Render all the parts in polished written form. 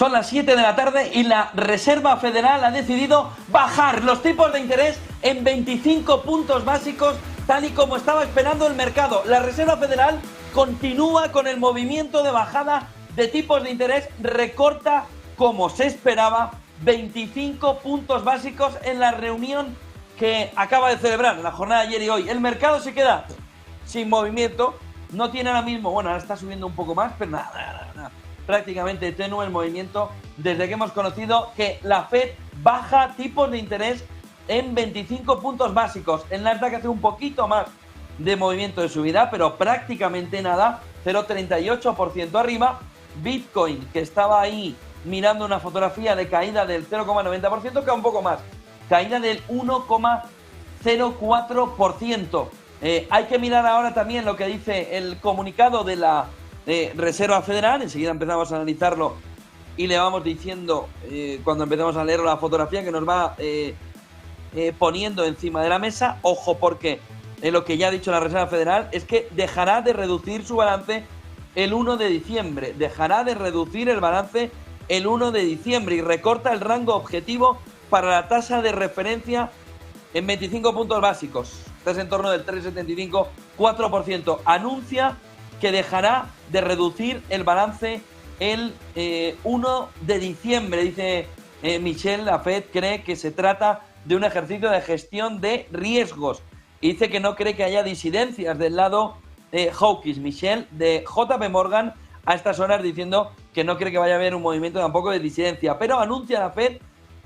Son las 7 de la tarde y la Reserva Federal ha decidido bajar los tipos de interés en 25 puntos básicos, tal y como estaba esperando el mercado. La Reserva Federal continúa con el movimiento de bajada de tipos de interés, recorta, como se esperaba, 25 puntos básicos en la reunión que acaba de celebrar, la jornada de ayer y hoy. El mercado se queda sin movimiento, no tiene ahora mismo, bueno, ahora está subiendo un poco más, pero nada. Prácticamente tenue el movimiento desde que hemos conocido que la Fed baja tipos de interés en 25 puntos básicos. En Nasdaq hace un poquito más de movimiento de subida, pero prácticamente nada, 0,38% arriba. Bitcoin, que estaba ahí mirando una fotografía de caída del 0,90%, cae un poco más, caída del 1,04%. Hay que mirar ahora también lo que dice el comunicado de la Reserva Federal. Enseguida empezamos a analizarlo y le vamos diciendo, cuando empezamos a leer la fotografía que nos va poniendo encima de la mesa. Ojo, porque lo que ya ha dicho la Reserva Federal es que dejará de reducir su balance el 1 de diciembre. Dejará de reducir el balance el 1 de diciembre y recorta el rango objetivo para la tasa de referencia en 25 puntos básicos. Está en torno del 3,75-4%. Anuncia que dejará de reducir el balance el 1 de diciembre. Dice Michelle, la Fed cree que se trata de un ejercicio de gestión de riesgos. Y dice que no cree que haya disidencias del lado hawkish. Michelle, de JP Morgan, a estas horas diciendo que no cree que vaya a haber un movimiento tampoco de disidencia. Pero anuncia la Fed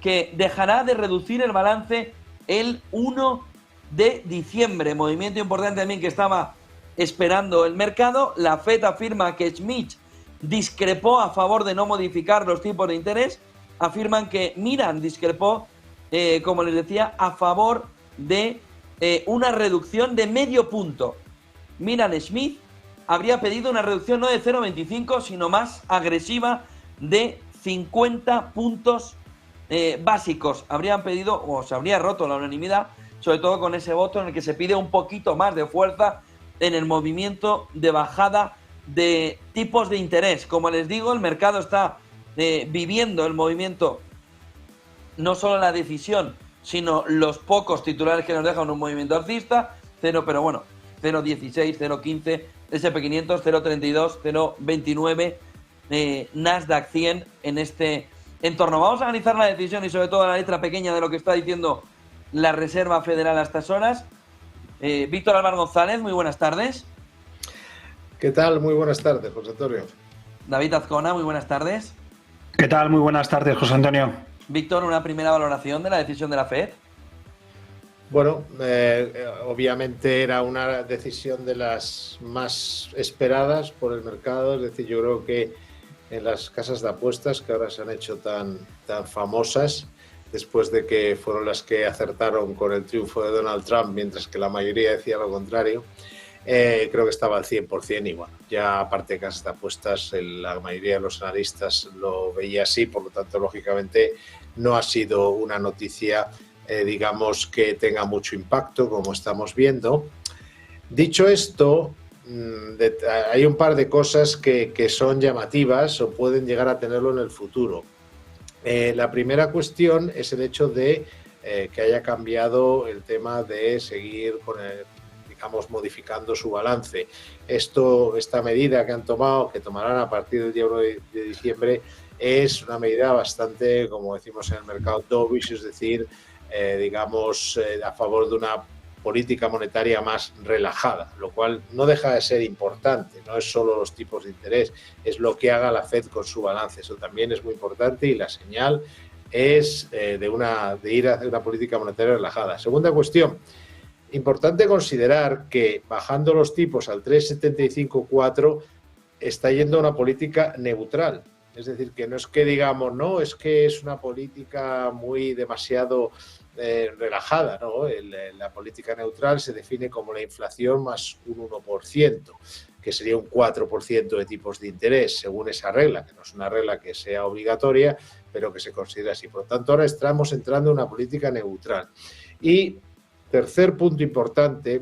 que dejará de reducir el balance el 1 de diciembre. Movimiento importante también que estaba esperando el mercado. La Fed afirma que Schmidt discrepó a favor de no modificar los tipos de interés. Afirman que Miran discrepó, como les decía, a favor de una reducción de medio punto. Miran Schmidt habría pedido una reducción no de 0,25, sino más agresiva, de 50 puntos básicos. Habrían pedido, o se habría roto la unanimidad, sobre todo con ese voto en el que se pide un poquito más de fuerza en el movimiento de bajada de tipos de interés. Como les digo, el mercado está viviendo el movimiento, no solo la decisión, sino los pocos titulares que nos dejan un movimiento alcista. 0,16, 0,15, SP500, 0,32, 0,29, Nasdaq 100 en este entorno. Vamos a analizar la decisión y sobre todo la letra pequeña de lo que está diciendo la Reserva Federal a estas horas. Víctor Álvaro González, muy buenas tardes. ¿Qué tal? Muy buenas tardes, José Antonio. David Azcona, muy buenas tardes. ¿Qué tal? Muy buenas tardes, José Antonio. Víctor, una primera valoración de la decisión de la FED. Bueno, obviamente era una decisión de las más esperadas por el mercado. Es decir, yo creo que en las casas de apuestas que ahora se han hecho tan famosas, después de que fueron las que acertaron con el triunfo de Donald Trump, mientras que la mayoría decía lo contrario, creo que estaba al 100% y bueno, ya aparte de casas de apuestas, la mayoría de los analistas lo veía así, por lo tanto, lógicamente, no ha sido una noticia, digamos, que tenga mucho impacto, como estamos viendo. Dicho esto, hay un par de cosas que son llamativas o pueden llegar a tenerlo en el futuro. La primera cuestión es el hecho de que haya cambiado el tema de seguir con digamos, modificando su balance. Esta medida que han tomado, que tomarán a partir del día 1 de diciembre, es una medida bastante, como decimos en el mercado, dovish, es decir, digamos, a favor de una política monetaria más relajada, lo cual no deja de ser importante. No es solo los tipos de interés, es lo que haga la Fed con su balance. Eso también es muy importante y la señal es de ir a una política monetaria relajada. Segunda cuestión, importante considerar que bajando los tipos al 3,75-4 está yendo a una política neutral. Es decir, que no es que digamos, no, es que es una política muy demasiado relajada, ¿no? La política neutral se define como la inflación más un 1%, que sería un 4% de tipos de interés, según esa regla, que no es una regla que sea obligatoria, pero que se considera así. Por lo tanto, ahora estamos entrando en una política neutral. Y tercer punto importante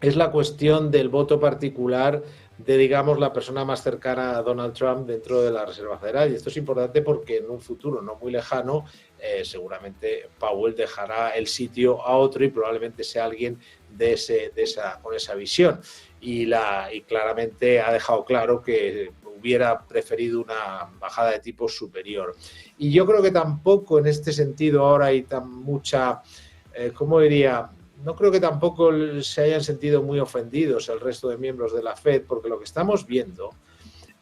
es la cuestión del voto particular de, digamos, la persona más cercana a Donald Trump dentro de la Reserva Federal. Y esto es importante porque en un futuro no muy lejano, seguramente Powell dejará el sitio a otro y probablemente sea alguien con esa visión. Y claramente ha dejado claro que hubiera preferido una bajada de tipos superior. Y yo creo que tampoco en este sentido ahora hay tan mucha, ¿cómo diría? No creo que tampoco se hayan sentido muy ofendidos el resto de miembros de la Fed, porque lo que estamos viendo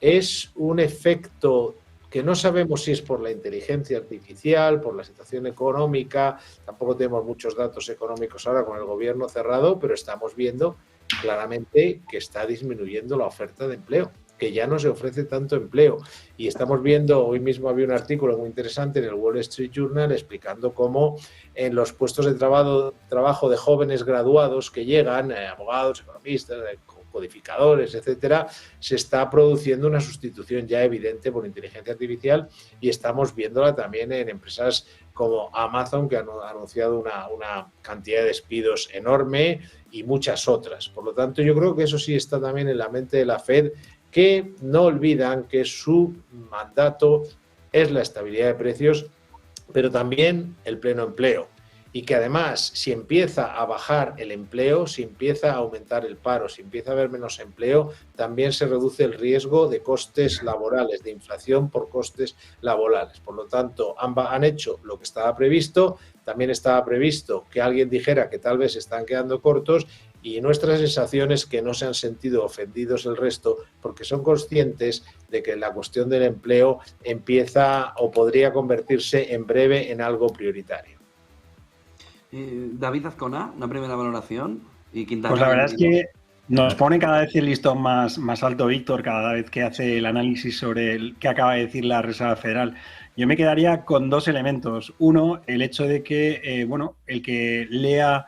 es un efecto que no sabemos si es por la inteligencia artificial, por la situación económica, tampoco tenemos muchos datos económicos ahora con el gobierno cerrado, pero estamos viendo claramente que está disminuyendo la oferta de empleo, que ya no se ofrece tanto empleo. Y estamos viendo, hoy mismo había un artículo muy interesante en el Wall Street Journal explicando cómo en los puestos de trabajo de jóvenes graduados que llegan, abogados, economistas, codificadores, etcétera, se está produciendo una sustitución ya evidente por inteligencia artificial y estamos viéndola también en empresas como Amazon, que han anunciado una cantidad de despidos enorme y muchas otras. Por lo tanto, yo creo que eso sí está también en la mente de la Fed, que no olvidan que su mandato es la estabilidad de precios, pero también el pleno empleo. Y que además, si empieza a bajar el empleo, si empieza a aumentar el paro, si empieza a haber menos empleo, también se reduce el riesgo de costes laborales, de inflación por costes laborales. Por lo tanto, han hecho lo que estaba previsto. También estaba previsto que alguien dijera que tal vez se están quedando cortos, y nuestra sensación es que no se han sentido ofendidos el resto, porque son conscientes de que la cuestión del empleo empieza o podría convertirse en breve en algo prioritario. David Azcona, una primera valoración. Y Quintana, pues la verdad es que nos pone cada vez el listón más alto Víctor, cada vez que hace el análisis sobre el que acaba de decir la Reserva Federal. Yo me quedaría con dos elementos. Uno, el hecho de que, el que lea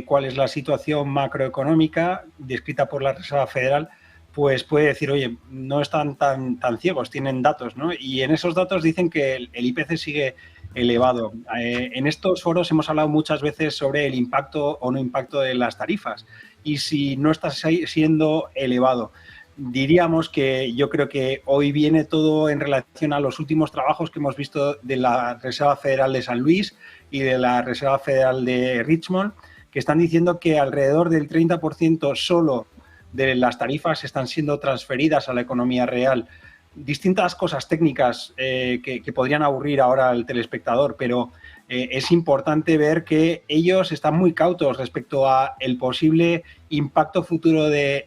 cuál es la situación macroeconómica descrita por la Reserva Federal, pues puede decir, oye, no están tan ciegos, tienen datos, ¿no? Y en esos datos dicen que el IPC sigue elevado. En estos foros hemos hablado muchas veces sobre el impacto o no impacto de las tarifas y si no está siendo elevado. Diríamos que yo creo que hoy viene todo en relación a los últimos trabajos que hemos visto de la Reserva Federal de San Luis y de la Reserva Federal de Richmond, que están diciendo que alrededor del 30% solo de las tarifas están siendo transferidas a la economía real. Distintas cosas técnicas que podrían aburrir ahora al telespectador, pero es importante ver que ellos están muy cautos respecto a el posible impacto futuro de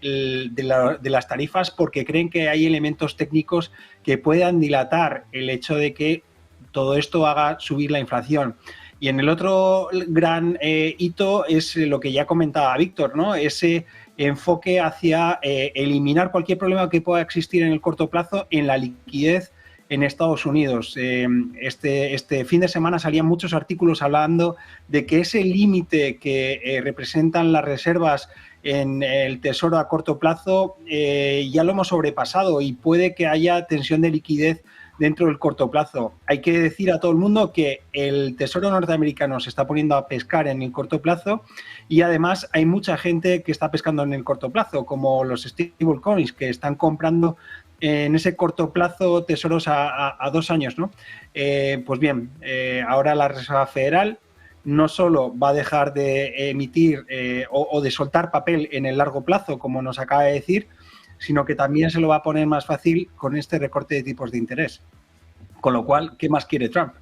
las tarifas, porque creen que hay elementos técnicos que puedan dilatar el hecho de que todo esto haga subir la inflación. Y en el otro gran hito es lo que ya comentaba Víctor, ¿no? Ese enfoque hacia eliminar cualquier problema que pueda existir en el corto plazo en la liquidez en Estados Unidos. Este fin de semana salían muchos artículos hablando de que ese límite que representan las reservas en el tesoro a corto plazo ya lo hemos sobrepasado y puede que haya tensión de liquidez dentro del corto plazo. Hay que decir a todo el mundo que el tesoro norteamericano se está poniendo a pescar en el corto plazo y además hay mucha gente que está pescando en el corto plazo, como los stablecoins, que están comprando en ese corto plazo tesoros a 2 años, ¿no? Pues bien, ahora la Reserva Federal no solo va a dejar de emitir o de soltar papel en el largo plazo, como nos acaba de decir, sino que también se lo va a poner más fácil con este recorte de tipos de interés. Con lo cual, ¿qué más quiere Trump?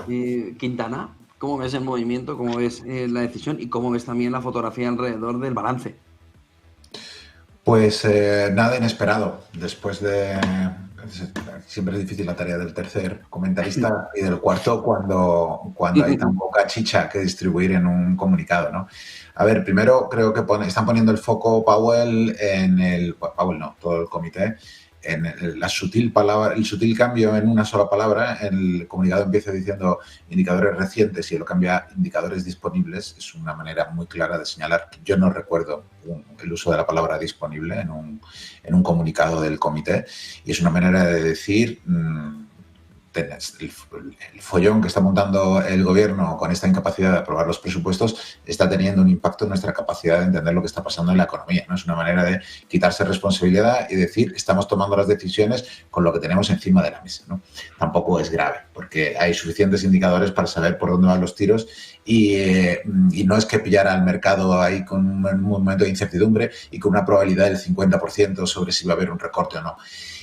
Quintana, ¿cómo ves el movimiento? ¿Cómo ves la decisión? ¿Y cómo ves también la fotografía alrededor del balance? Pues nada inesperado. Después de... Siempre es difícil la tarea del tercer comentarista y del cuarto cuando hay tan poca chicha que distribuir en un comunicado, ¿no? A ver, primero creo que están poniendo el foco Powell todo el comité, en el sutil cambio en una sola palabra. El comunicado empieza diciendo indicadores recientes y lo cambia a indicadores disponibles. Es una manera muy clara de señalar que yo no recuerdo el uso de la palabra disponible en un comunicado del comité, y es una manera de decir el follón que está montando el gobierno con esta incapacidad de aprobar los presupuestos está teniendo un impacto en nuestra capacidad de entender lo que está pasando en la economía, ¿no? Es una manera de quitarse responsabilidad y decir, estamos tomando las decisiones con lo que tenemos encima de la mesa, ¿no? Tampoco es grave, porque hay suficientes indicadores para saber por dónde van los tiros y no es que pillara al mercado ahí con un momento de incertidumbre y con una probabilidad del 50% sobre si va a haber un recorte o no.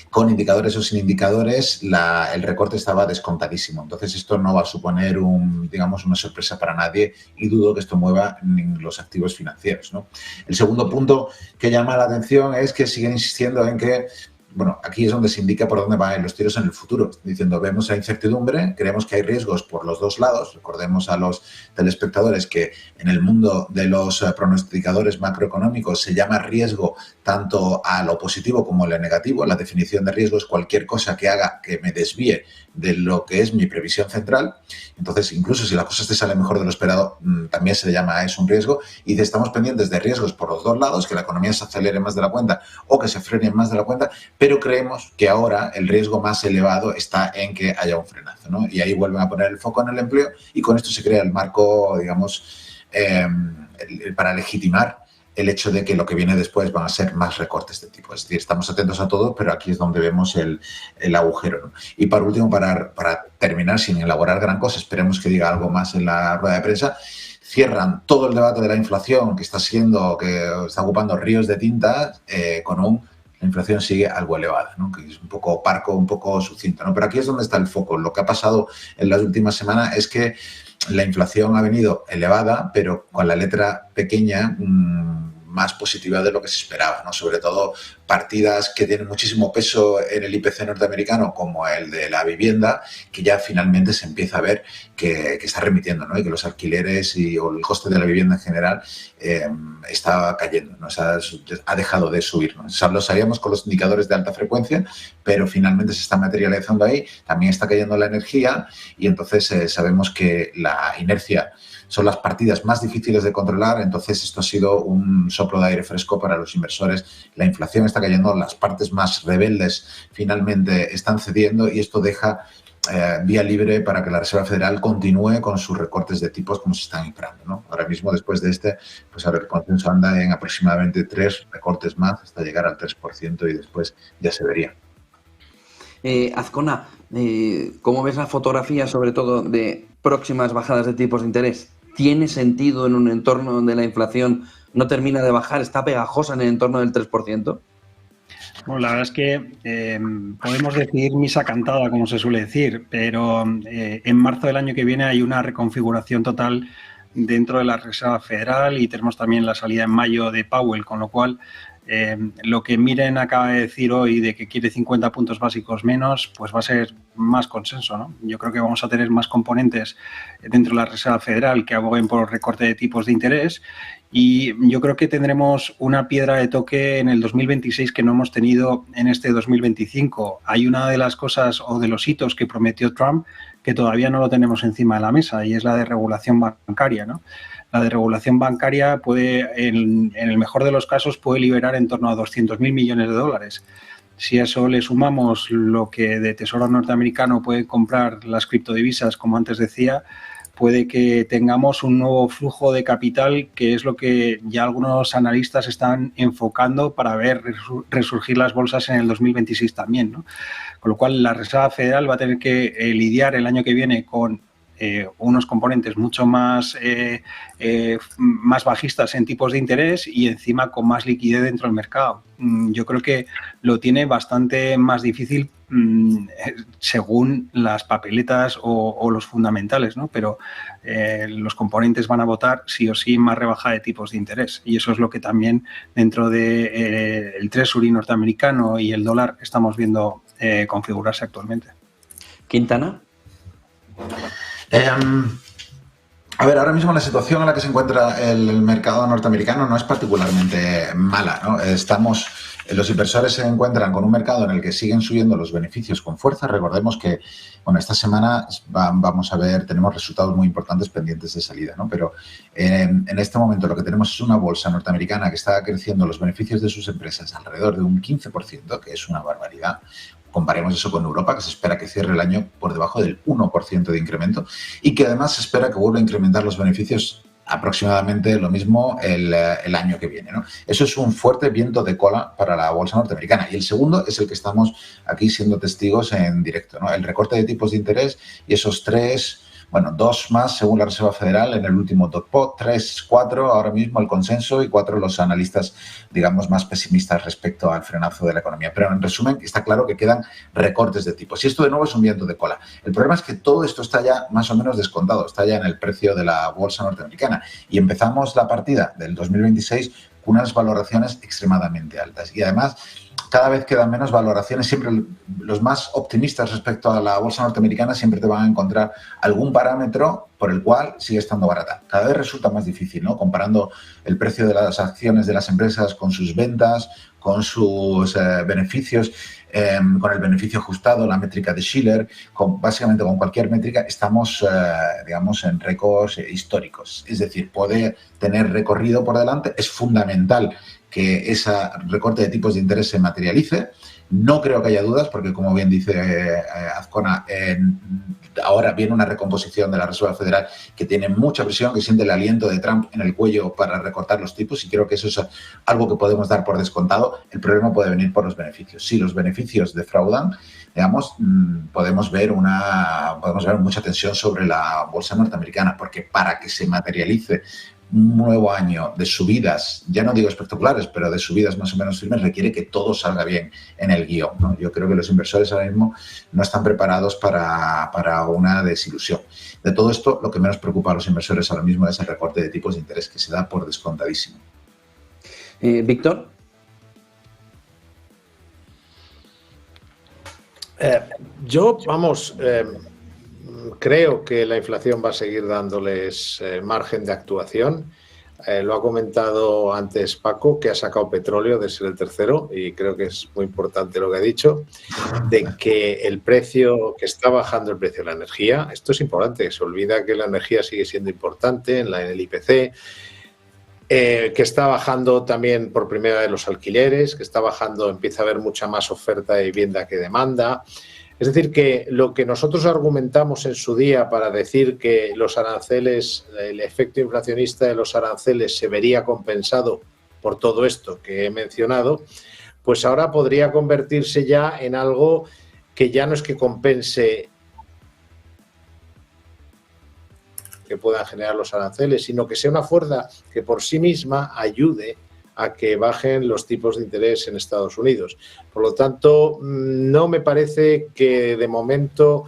Con indicadores o sin indicadores, el recorte estaba descontadísimo. Entonces, esto no va a suponer una sorpresa para nadie y dudo que esto mueva los activos financieros, ¿no? El segundo punto que llama la atención es que siguen insistiendo en que, bueno, aquí es donde se indica por dónde van los tiros en el futuro. Diciendo, vemos la incertidumbre, creemos que hay riesgos por los dos lados. Recordemos a los telespectadores que en el mundo de los pronosticadores macroeconómicos se llama riesgo tanto a lo positivo como a lo negativo. La definición de riesgo es cualquier cosa que haga que me desvíe de lo que es mi previsión central. Entonces, incluso si la cosa te sale mejor de lo esperado, también se le llama a eso un riesgo. Y estamos pendientes de riesgos por los dos lados, que la economía se acelere más de la cuenta o que se frene más de la cuenta, pero creemos que ahora el riesgo más elevado está en que haya un frenazo, ¿no? Y ahí vuelven a poner el foco en el empleo y con esto se crea el marco, digamos, para legitimar el hecho de que lo que viene después van a ser más recortes de tipo. Es decir, estamos atentos a todo, pero aquí es donde vemos el agujero, ¿no? Y por último, para terminar, sin elaborar gran cosa, esperemos que diga algo más en la rueda de prensa, cierran todo el debate de la inflación que está ocupando ríos de tinta con la inflación sigue algo elevada, ¿no? Que es un poco opaco, un poco sucinto, ¿no? Pero aquí es donde está el foco. Lo que ha pasado en las últimas semanas es que la inflación ha venido elevada, pero con la letra pequeña, más positiva de lo que se esperaba, ¿no? Sobre todo partidas que tienen muchísimo peso en el IPC norteamericano, como el de la vivienda, que ya finalmente se empieza a ver que está remitiendo, ¿no? Y que los alquileres o el coste de la vivienda en general está cayendo, ¿no? O sea, ha dejado de subir, ¿no? O sea, lo sabíamos con los indicadores de alta frecuencia, pero finalmente se está materializando ahí, también está cayendo la energía y entonces sabemos que la inercia son las partidas más difíciles de controlar, entonces esto ha sido un soplo de aire fresco para los inversores. La inflación está cayendo, las partes más rebeldes finalmente están cediendo y esto deja vía libre para que la Reserva Federal continúe con sus recortes de tipos como se están esperando, ¿no? Ahora mismo, después de pues ahora el consenso anda en aproximadamente 3 recortes más hasta llegar al 3% y después ya se vería. Azcona, ¿cómo ves la fotografía, sobre todo, de próximas bajadas de tipos de interés? ¿Tiene sentido en un entorno donde la inflación no termina de bajar, está pegajosa en el entorno del 3%? Bueno, la verdad es que podemos decir misa cantada, como se suele decir, pero en marzo del año que viene hay una reconfiguración total dentro de la Reserva Federal y tenemos también la salida en mayo de Powell, con lo cual lo que Miren acaba de decir hoy de que quiere 50 puntos básicos menos, pues va a ser más consenso, ¿no? Yo creo que vamos a tener más componentes dentro de la Reserva Federal que aboguen por recorte de tipos de interés y yo creo que tendremos una piedra de toque en el 2026 que no hemos tenido en este 2025. Hay una de las cosas o de los hitos que prometió Trump que todavía no lo tenemos encima de la mesa y es la de regulación bancaria, ¿no? La de regulación bancaria puede, en el mejor de los casos, puede liberar en torno a 200.000 millones de dólares. Si a eso le sumamos lo que de Tesoro norteamericano puede comprar las criptodivisas, como antes decía, puede que tengamos un nuevo flujo de capital, que es lo que ya algunos analistas están enfocando para ver resurgir las bolsas en el 2026 también, ¿no? Con lo cual, la Reserva Federal va a tener que lidiar el año que viene con unos componentes mucho más bajistas en tipos de interés y encima con más liquidez dentro del mercado. Yo creo que lo tiene bastante más difícil según las papeletas o los fundamentales, ¿no? Pero los componentes van a votar sí o sí más rebaja de tipos de interés y eso es lo que también dentro del Treasury norteamericano y el dólar estamos viendo configurarse actualmente. Quintana. A ver, ahora mismo la situación en la que se encuentra el mercado norteamericano no es particularmente mala, ¿no? Los inversores se encuentran con un mercado en el que siguen subiendo los beneficios con fuerza. Recordemos que, bueno, esta semana vamos a ver, tenemos resultados muy importantes pendientes de salida, ¿no? Pero en este momento lo que tenemos es una bolsa norteamericana que está creciendo los beneficios de sus empresas alrededor de un 15%, que es una barbaridad. comparemos eso con Europa, que se espera que cierre el año por debajo del 1% de incremento y que además se espera que vuelva a incrementar los beneficios aproximadamente lo mismo el año que viene, ¿no? Eso es un fuerte viento de cola para la bolsa norteamericana. Y el segundo es el que estamos aquí siendo testigos en directo, ¿no? El recorte de tipos de interés y esos dos más según la Reserva Federal en el último dot plot, 3, 4 ahora mismo el consenso y 4 los analistas, digamos, más pesimistas respecto al frenazo de la economía. Pero en resumen, está claro que quedan recortes de tipos. Y esto de nuevo es un viento de cola. El problema es que todo esto está ya más o menos descontado, está ya en el precio de la bolsa norteamericana. Y empezamos la partida del 2026 con unas valoraciones extremadamente altas. Y además, cada vez quedan menos valoraciones. Siempre los más optimistas respecto a la bolsa norteamericana siempre te van a encontrar algún parámetro por el cual sigue estando barata. Cada vez resulta más difícil, ¿no? Comparando el precio de las acciones de las empresas con sus ventas, con sus beneficios, con el beneficio ajustado, la métrica de Shiller, básicamente con cualquier métrica, estamos, digamos, en récords históricos. Es decir, puede tener recorrido por delante. Es fundamental que ese recorte de tipos de interés se materialice. No creo que haya dudas, porque como bien dice Azcona, ahora viene una recomposición de la Reserva Federal que tiene mucha presión, que siente el aliento de Trump en el cuello para recortar los tipos, y creo que eso es algo que podemos dar por descontado. El problema puede venir por los beneficios. Si los beneficios defraudan, digamos, podemos ver mucha tensión sobre la bolsa norteamericana, porque para que se materialice un nuevo año de subidas, ya no digo espectaculares, pero de subidas más o menos firmes, requiere que todo salga bien en el guión, ¿no? Yo creo que los inversores ahora mismo no están preparados para una desilusión. De todo esto, lo que menos preocupa a los inversores ahora mismo es el recorte de tipos de interés, que se da por descontadísimo. Víctor. Creo que la inflación va a seguir dándoles margen de actuación. Lo ha comentado antes Paco, que ha sacado petróleo de ser el tercero, y creo que es muy importante lo que ha dicho, de que el precio, que está bajando el precio de la energía. Esto es importante, se olvida que la energía sigue siendo importante en el IPC, que está bajando también por primera vez los alquileres, que está bajando, empieza a haber mucha más oferta de vivienda que demanda. Es decir, que lo que nosotros argumentamos en su día para decir que los aranceles, el efecto inflacionista de los aranceles se vería compensado por todo esto que he mencionado, pues ahora podría convertirse ya en algo que ya no es que compense que puedan generar los aranceles, sino que sea una fuerza que por sí misma ayude a que bajen los tipos de interés en Estados Unidos. Por lo tanto, no me parece que de momento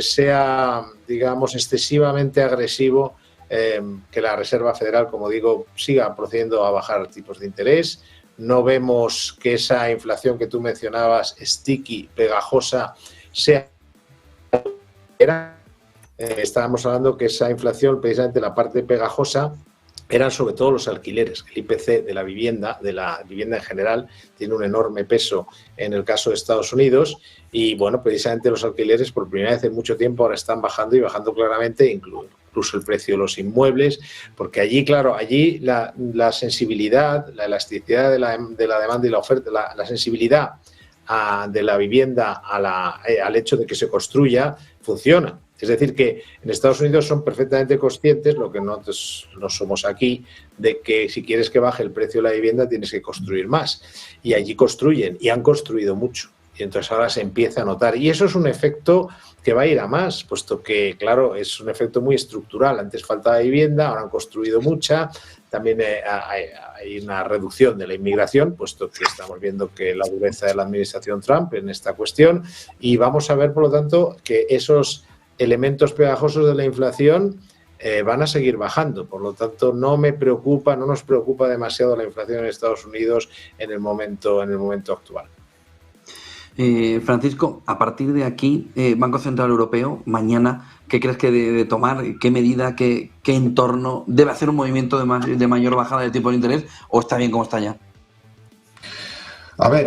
sea, digamos, excesivamente agresivo que la Reserva Federal, como digo, siga procediendo a bajar tipos de interés. No vemos que esa inflación que tú mencionabas, sticky, pegajosa, sea... estábamos hablando que esa inflación, precisamente la parte pegajosa, eran sobre todo los alquileres. El IPC de la vivienda en general, tiene un enorme peso en el caso de Estados Unidos, y bueno, precisamente los alquileres por primera vez en mucho tiempo ahora están bajando, y bajando claramente, incluso el precio de los inmuebles, porque allí, claro, la sensibilidad, la elasticidad de la demanda y la oferta, la sensibilidad de la vivienda al hecho de que se construya, funciona. Es decir, que en Estados Unidos son perfectamente conscientes, lo que nosotros no somos aquí, de que si quieres que baje el precio de la vivienda tienes que construir más. Y allí construyen, y han construido mucho. Y entonces ahora se empieza a notar. Y eso es un efecto que va a ir a más, puesto que, claro, es un efecto muy estructural. Antes faltaba vivienda, ahora han construido mucha. También hay una reducción de la inmigración, puesto que estamos viendo que la dureza de la administración Trump en esta cuestión. Y vamos a ver, por lo tanto, que esos elementos pegajosos de la inflación van a seguir bajando. Por lo tanto, no nos preocupa demasiado la inflación en Estados Unidos en el momento actual. Francisco, a partir de aquí, Banco Central Europeo, mañana, ¿qué crees que debe tomar? ¿Qué medida, qué entorno? ¿Debe hacer un movimiento de mayor bajada del tipo de interés o está bien como está ya? A ver,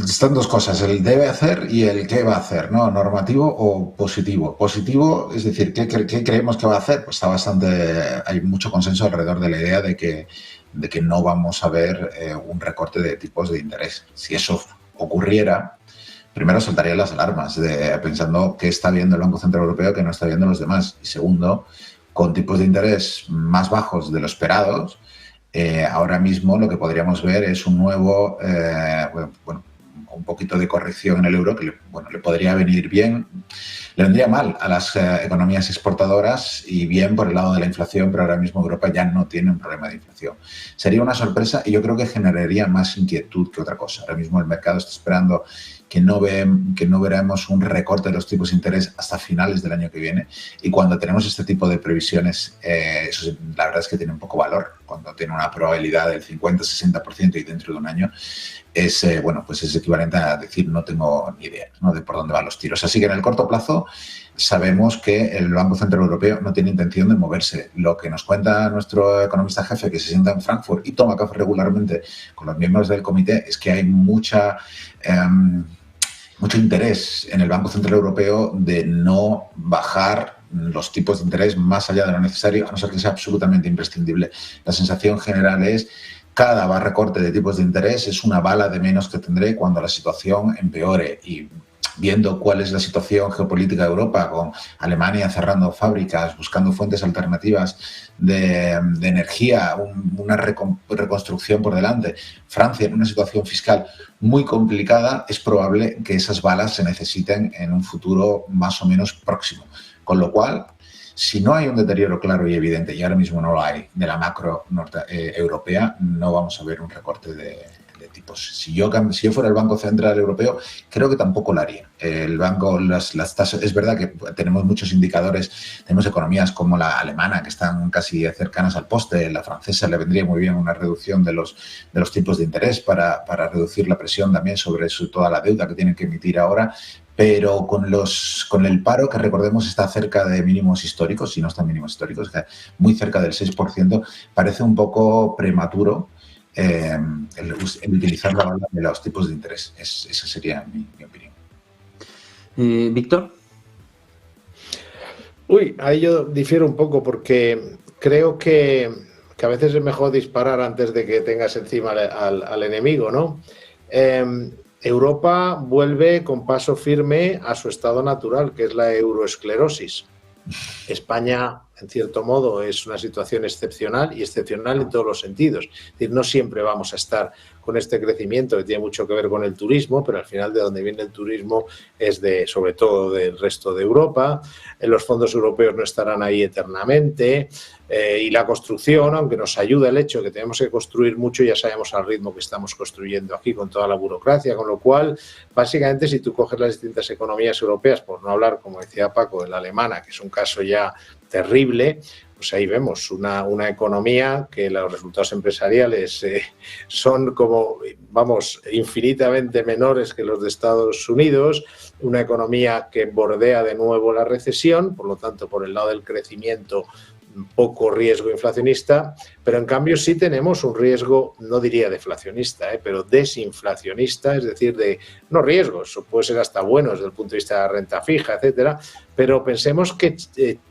están dos cosas, el debe hacer y el qué va a hacer, ¿no? Normativo o positivo. Positivo, es decir, ¿qué creemos que va a hacer? Pues hay mucho consenso alrededor de la idea de que no vamos a ver un recorte de tipos de interés. Si eso ocurriera, primero saltarían las alarmas pensando qué está viendo el Banco Central Europeo que no está viendo los demás. Y segundo, con tipos de interés más bajos de lo esperados, ahora mismo lo que podríamos ver es un nuevo, un poquito de corrección en el euro que le podría venir bien. Le vendría mal a las economías exportadoras y bien por el lado de la inflación, pero ahora mismo Europa ya no tiene un problema de inflación. Sería una sorpresa y yo creo que generaría más inquietud que otra cosa. Ahora mismo el mercado está esperando que no veremos un recorte de los tipos de interés hasta finales del año que viene, y cuando tenemos este tipo de previsiones, eso la verdad es que tiene un poco valor. Cuando tiene una probabilidad del 50-60% y dentro de un año es equivalente a decir no tengo ni idea, ¿no?, de por dónde van los tiros. Así que en el corto plazo sabemos que el Banco Central Europeo no tiene intención de moverse. Lo que nos cuenta nuestro economista jefe, que se sienta en Frankfurt y toma café regularmente con los miembros del comité, es que hay mucho interés en el Banco Central Europeo de no bajar los tipos de interés más allá de lo necesario, a no ser que sea absolutamente imprescindible. La sensación general es: cada recorte de tipos de interés es una bala de menos que tendré cuando la situación empeore. Y viendo cuál es la situación geopolítica de Europa, con Alemania cerrando fábricas, buscando fuentes alternativas de energía, una reconstrucción por delante, Francia en una situación fiscal muy complicada, es probable que esas balas se necesiten en un futuro más o menos próximo. Con lo cual, si no hay un deterioro claro y evidente, y ahora mismo no lo hay, de la macro europea, no vamos a ver un recorte de tipos. Si yo fuera el Banco Central Europeo, creo que tampoco lo haría. El banco, las tasas, es verdad que tenemos muchos indicadores, tenemos economías como la alemana que están casi cercanas al poste, la francesa le vendría muy bien una reducción de los tipos de interés para reducir la presión también sobre toda la deuda que tienen que emitir ahora. Pero con el paro, que recordemos está cerca de mínimos históricos, si no están mínimos históricos, muy cerca del 6%, parece un poco prematuro el utilizar la bala de los tipos de interés. Esa sería mi opinión. Víctor. Ahí yo difiero un poco, porque creo que a veces es mejor disparar antes de que tengas encima al enemigo, ¿no? Europa vuelve con paso firme a su estado natural, que es la euroesclerosis. España, en cierto modo, es una situación excepcional, y excepcional en todos los sentidos. Es decir, no siempre vamos a estar con este crecimiento que tiene mucho que ver con el turismo, pero al final de donde viene el turismo es sobre todo del resto de Europa. Los fondos europeos no estarán ahí eternamente, y la construcción, aunque nos ayuda el hecho de que tenemos que construir mucho, ya sabemos al ritmo que estamos construyendo aquí con toda la burocracia, con lo cual, básicamente, si tú coges las distintas economías europeas, por no hablar, como decía Paco, de la alemana, que es un caso ya terrible, pues ahí vemos una economía que los resultados empresariales son infinitamente menores que los de Estados Unidos, una economía que bordea de nuevo la recesión, por lo tanto, por el lado del crecimiento, poco riesgo inflacionista, pero en cambio sí tenemos un riesgo, no diría deflacionista, pero desinflacionista, es decir, no riesgos, eso puede ser hasta bueno desde el punto de vista de la renta fija, etcétera, pero pensemos que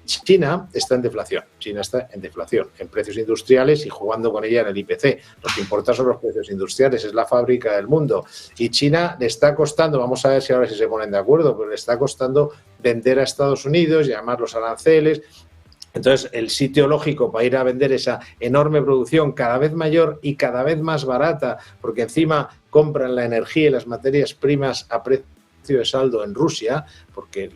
China está en deflación, en precios industriales y jugando con ella en el IPC. Lo que importa son los precios industriales, es la fábrica del mundo, y China le está costando, vamos a ver si ahora sí se ponen de acuerdo, pero le está costando vender a Estados Unidos, llamar los aranceles. Entonces, el sitio lógico para ir a vender esa enorme producción cada vez mayor y cada vez más barata, porque encima compran la energía y las materias primas a precio de saldo en Rusia, porque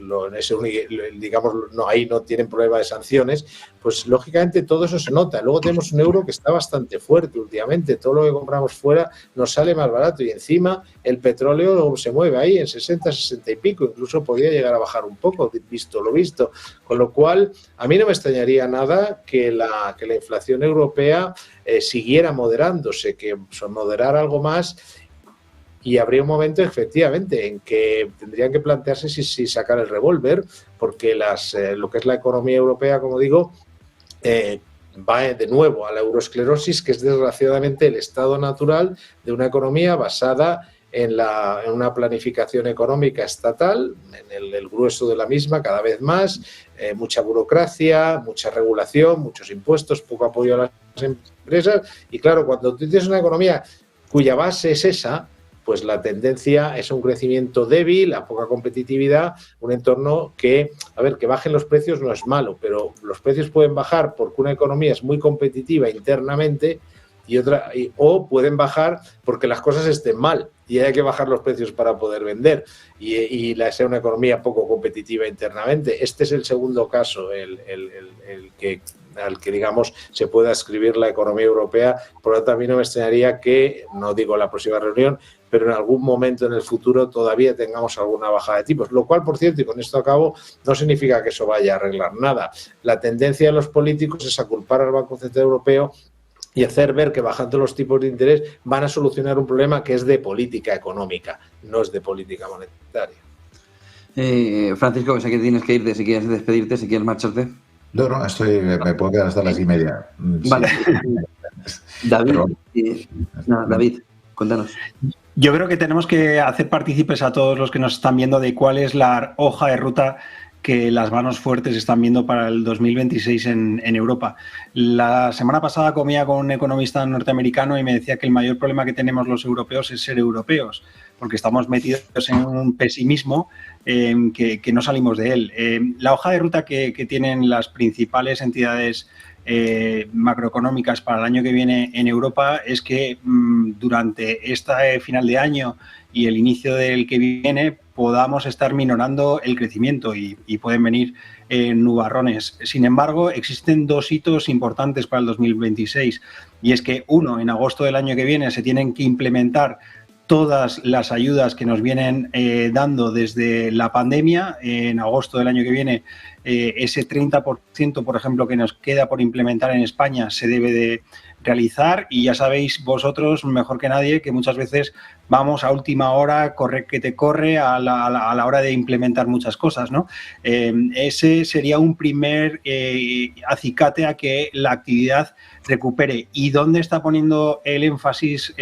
ahí no tienen problema de sanciones, pues lógicamente todo eso se nota. Luego tenemos un euro que está bastante fuerte últimamente, todo lo que compramos fuera nos sale más barato, y encima el petróleo se mueve ahí en 60, 60 y pico, incluso podría llegar a bajar un poco, visto lo visto, con lo cual a mí no me extrañaría nada que la inflación europea siguiera moderándose, que moderara algo más. Y habría un momento, efectivamente, en que tendrían que plantearse si sacar el revólver, porque lo que es la economía europea, como digo, va de nuevo a la euroesclerosis, que es desgraciadamente el estado natural de una economía basada en una planificación económica estatal, en el grueso de la misma, cada vez más, mucha burocracia, mucha regulación, muchos impuestos, poco apoyo a las empresas. Y claro, cuando tú tienes una economía cuya base es esa, pues la tendencia es a un crecimiento débil, a poca competitividad, un entorno que, a ver, que bajen los precios no es malo, pero los precios pueden bajar porque una economía es muy competitiva internamente o pueden bajar porque las cosas estén mal y hay que bajar los precios para poder vender y sea una economía poco competitiva internamente. Este es el segundo caso, al que, digamos, se pueda ascribir la economía europea. Por lo tanto, a mí no me extrañaría que, no digo la próxima reunión, pero en algún momento en el futuro todavía tengamos alguna bajada de tipos. Lo cual, por cierto, y con esto acabo, no significa que eso vaya a arreglar nada. La tendencia de los políticos es a culpar al Banco Central Europeo y hacer ver que bajando los tipos de interés van a solucionar un problema que es de política económica, no es de política monetaria. Francisco, sé que tienes que irte, si quieres despedirte, si quieres marcharte. No, me puedo quedar hasta las 10:30. Vale. Sí. David, cuéntanos. Yo creo que tenemos que hacer partícipes a todos los que nos están viendo de cuál es la hoja de ruta que las manos fuertes están viendo para el 2026 en Europa. La semana pasada comía con un economista norteamericano y me decía que el mayor problema que tenemos los europeos es ser europeos, porque estamos metidos en un pesimismo que no salimos de él. La hoja de ruta que tienen las principales entidades macroeconómicas para el año que viene en Europa es que durante este final de año y el inicio del que viene podamos estar minorando el crecimiento y pueden venir nubarrones. Sin embargo, existen dos hitos importantes para el 2026 y es que, uno, en agosto del año que viene se tienen que implementar todas las ayudas que nos vienen dando desde la pandemia. En agosto del año que viene, ese 30%, por ejemplo, que nos queda por implementar en España se debe de realizar y ya sabéis vosotros mejor que nadie que muchas veces vamos a última hora, corre que te corre a la hora de implementar muchas cosas, ¿no? Ese sería un primer acicate a que la actividad recupere. ¿Y dónde está poniendo el énfasis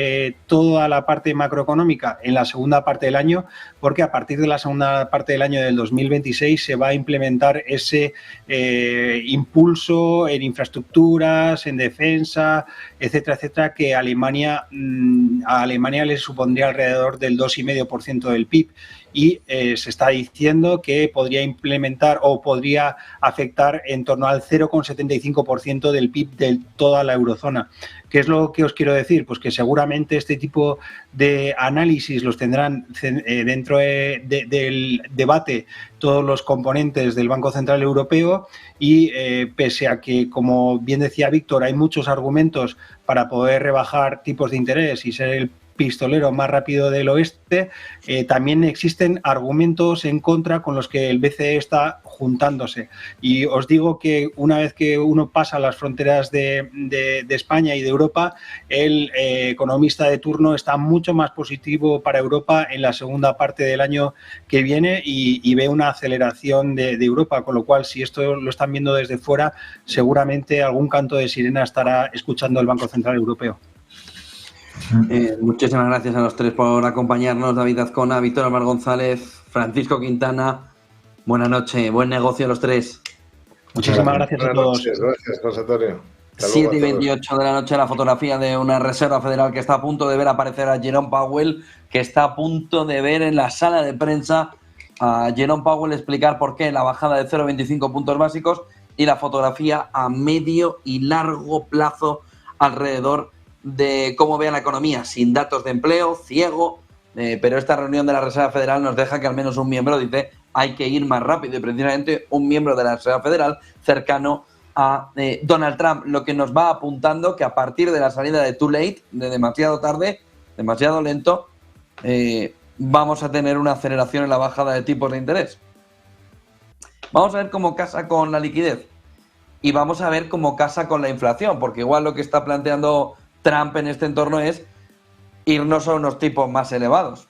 toda la parte macroeconómica? En la segunda parte del año, porque a partir de la segunda parte del año del 2026 se va a implementar ese impulso en infraestructuras, en defensa, etcétera, etcétera, que a Alemania le supondría alrededor del 2,5% del PIB. Y se está diciendo que podría implementar o podría afectar en torno al 0,75% del PIB de toda la eurozona. ¿Qué es lo que os quiero decir? Pues que seguramente este tipo de análisis los tendrán dentro del debate todos los componentes del Banco Central Europeo y pese a que, como bien decía Víctor, hay muchos argumentos para poder rebajar tipos de interés y ser el pistolero más rápido del oeste, también existen argumentos en contra con los que el BCE está juntándose. Y os digo que una vez que uno pasa las fronteras de España y de Europa, el economista de turno está mucho más positivo para Europa en la segunda parte del año que viene y ve una aceleración de Europa, con lo cual, si esto lo están viendo desde fuera, seguramente algún canto de sirena estará escuchando el Banco Central Europeo. Muchísimas gracias a los tres por acompañarnos. David Azcona, Víctor Álvarez González, Francisco Quintana. Buenas noches, buen negocio a los tres. Muchísimas gracias a todos. Gracias, José Antonio. 7:28 de la noche, la fotografía de una Reserva Federal que está a punto de ver aparecer a Jerome Powell, que está a punto de ver en la sala de prensa a Jerome Powell explicar por qué la bajada de 0,25 puntos básicos y la fotografía a medio y largo plazo alrededor de cómo ve la economía, sin datos de empleo, ciego, pero esta reunión de la Reserva Federal nos deja que al menos un miembro dice hay que ir más rápido y precisamente un miembro de la Reserva Federal cercano a Donald Trump, lo que nos va apuntando que a partir de la salida de too late, de demasiado tarde, demasiado lento, vamos a tener una aceleración en la bajada de tipos de interés. Vamos a ver cómo casa con la liquidez y vamos a ver cómo casa con la inflación, porque igual lo que está planteando Trump en este entorno es irnos a unos tipos más elevados.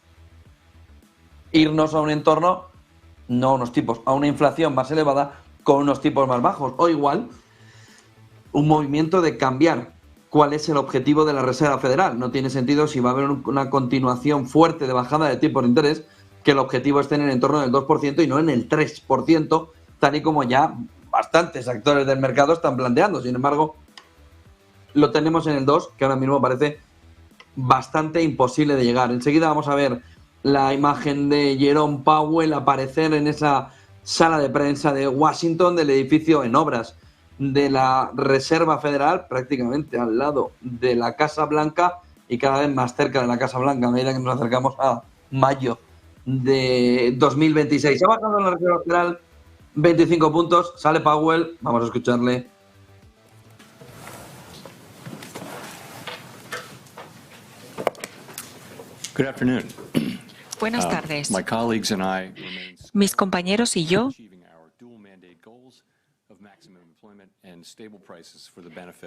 Irnos a un entorno, no a unos tipos, a una inflación más elevada con unos tipos más bajos. O igual, un movimiento de cambiar cuál es el objetivo de la Reserva Federal. No tiene sentido si va a haber una continuación fuerte de bajada de tipos de interés, que el objetivo esté en el entorno del 2% y no en el 3%, tal y como ya bastantes actores del mercado están planteando. Sin embargo, lo tenemos en el 2, que ahora mismo parece bastante imposible de llegar. Enseguida vamos a ver la imagen de Jerome Powell aparecer en esa sala de prensa de Washington, del edificio en obras de la Reserva Federal, prácticamente al lado de la Casa Blanca y cada vez más cerca de la Casa Blanca a medida que nos acercamos a mayo de 2026. Ha bajado la Reserva Federal 25 puntos, sale Powell, vamos a escucharle. Good afternoon. Buenas tardes. Mis compañeros y yo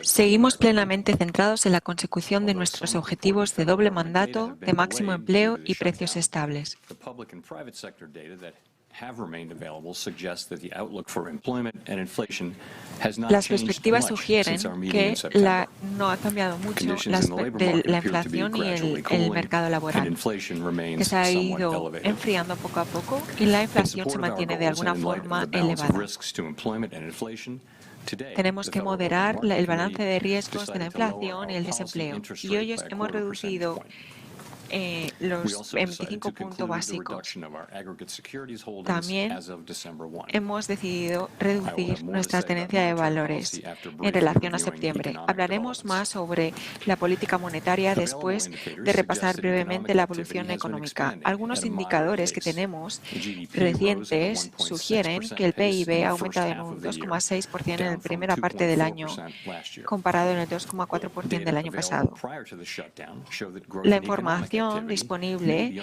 seguimos plenamente centrados en la consecución de nuestros objetivos de doble mandato, de máximo empleo y precios estables. Las perspectivas sugieren que no ha cambiado mucho la inflación y el mercado laboral, que se ha ido enfriando poco a poco y la inflación se mantiene de alguna forma elevada. Tenemos que moderar el balance de riesgos de la inflación y el desempleo, y hoy hemos reducido los 25 puntos básicos. También hemos decidido reducir nuestra tenencia de valores en relación a septiembre. Hablaremos más sobre la política monetaria después de repasar brevemente la evolución económica. Algunos indicadores que tenemos recientes sugieren que el PIB ha aumentado en un 2,6% en la primera parte del año, comparado en el 2,4% del año pasado. La información disponible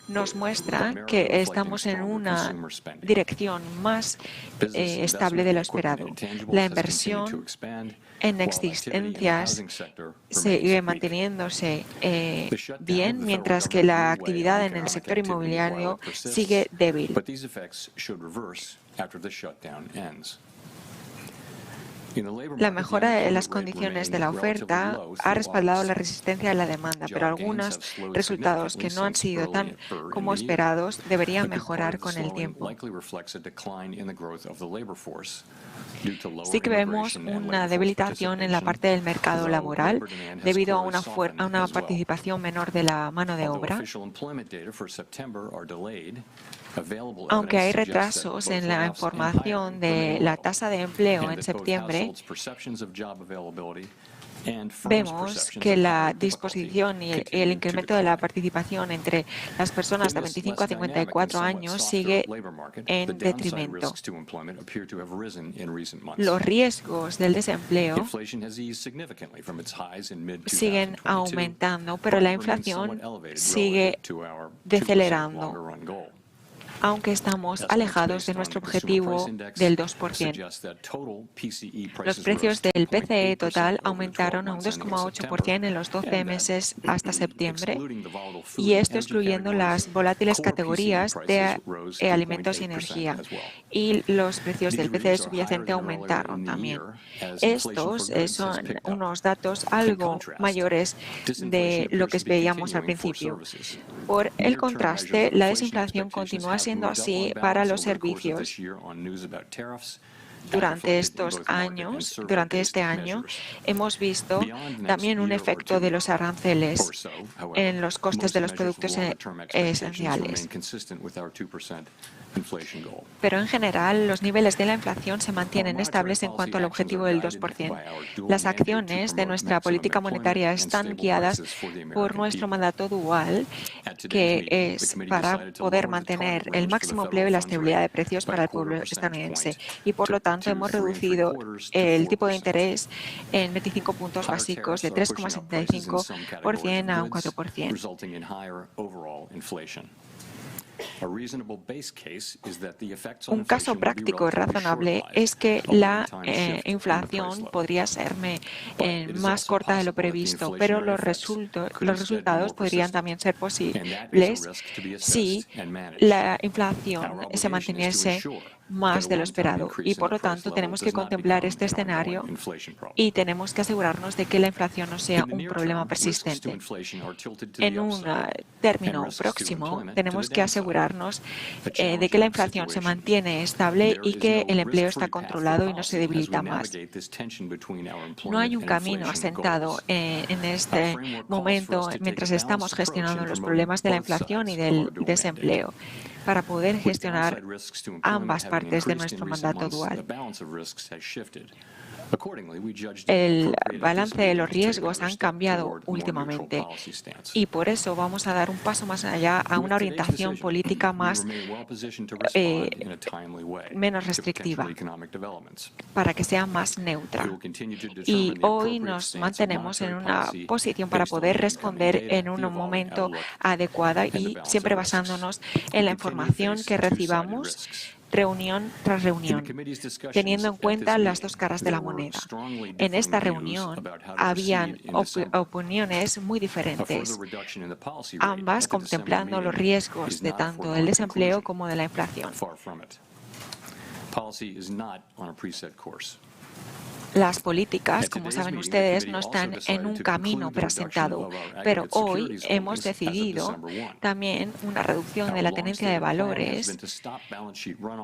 nos muestra que estamos en una dirección más estable de lo esperado. La inversión en existencias sigue manteniéndose bien, mientras que la actividad en el sector inmobiliario sigue débil. La mejora de las condiciones de la oferta ha respaldado la resistencia de la demanda, pero algunos resultados que no han sido tan como esperados deberían mejorar con el tiempo. Sí que vemos una debilitación en la parte del mercado laboral debido a una participación menor de la mano de obra. Aunque hay retrasos en la información de la tasa de empleo en septiembre, vemos que la disposición y el incremento de la participación entre las personas de 25 a 54 años sigue en detrimento. Los riesgos del desempleo siguen aumentando, pero la inflación sigue decelerando, aunque estamos alejados de nuestro objetivo del 2%. Los precios del PCE total aumentaron a un 2,8% en los 12 meses hasta septiembre, y esto excluyendo las volátiles categorías de alimentos y energía. Y los precios del PCE subyacente aumentaron también. Estos son unos datos algo mayores de lo que veíamos al principio. Por el contraste, la desinflación continúa siendo así para los servicios. Durante este año, hemos visto también un efecto de los aranceles en los costes de los productos esenciales. Pero en general, los niveles de la inflación se mantienen estables en cuanto al objetivo del 2%. Las acciones de nuestra política monetaria están guiadas por nuestro mandato dual, que es para poder mantener el máximo empleo y la estabilidad de precios para el pueblo estadounidense. Y por lo tanto, hemos reducido el tipo de interés en 25 puntos básicos de 3,75% a un 4%. Un caso práctico y razonable es que la inflación podría ser más corta de lo previsto, pero los resultados podrían también ser posibles si la inflación se manteniese más de lo esperado y, por lo tanto, tenemos que contemplar este escenario y tenemos que asegurarnos de que la inflación no sea un problema persistente. En un término próximo, tenemos que asegurarnos de que la inflación se mantiene estable y que el empleo está controlado y no se debilita más. No hay un camino asentado en este momento mientras estamos gestionando los problemas de la inflación y del desempleo para poder gestionar ambas partes de nuestro mandato dual. El balance de los riesgos han cambiado últimamente y por eso vamos a dar un paso más allá a una orientación política menos restrictiva para que sea más neutra. Y hoy nos mantenemos en una posición para poder responder en un momento adecuado y siempre basándonos en la información que recibamos reunión tras reunión, teniendo en cuenta las dos caras de la moneda. En esta reunión habían opiniones muy diferentes, ambas contemplando los riesgos de tanto del desempleo como de la inflación. Las políticas, como saben ustedes, no están en un camino presentado, pero hoy hemos decidido también una reducción de la tenencia de valores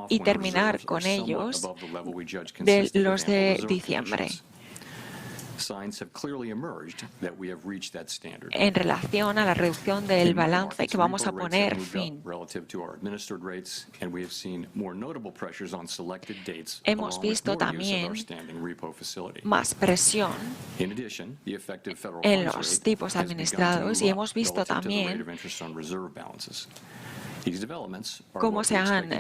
y terminar con ellos de los de diciembre. En relación a la reducción del balance que vamos a poner fin. Hemos visto también más presión en los tipos administrados y hemos visto también cómo se han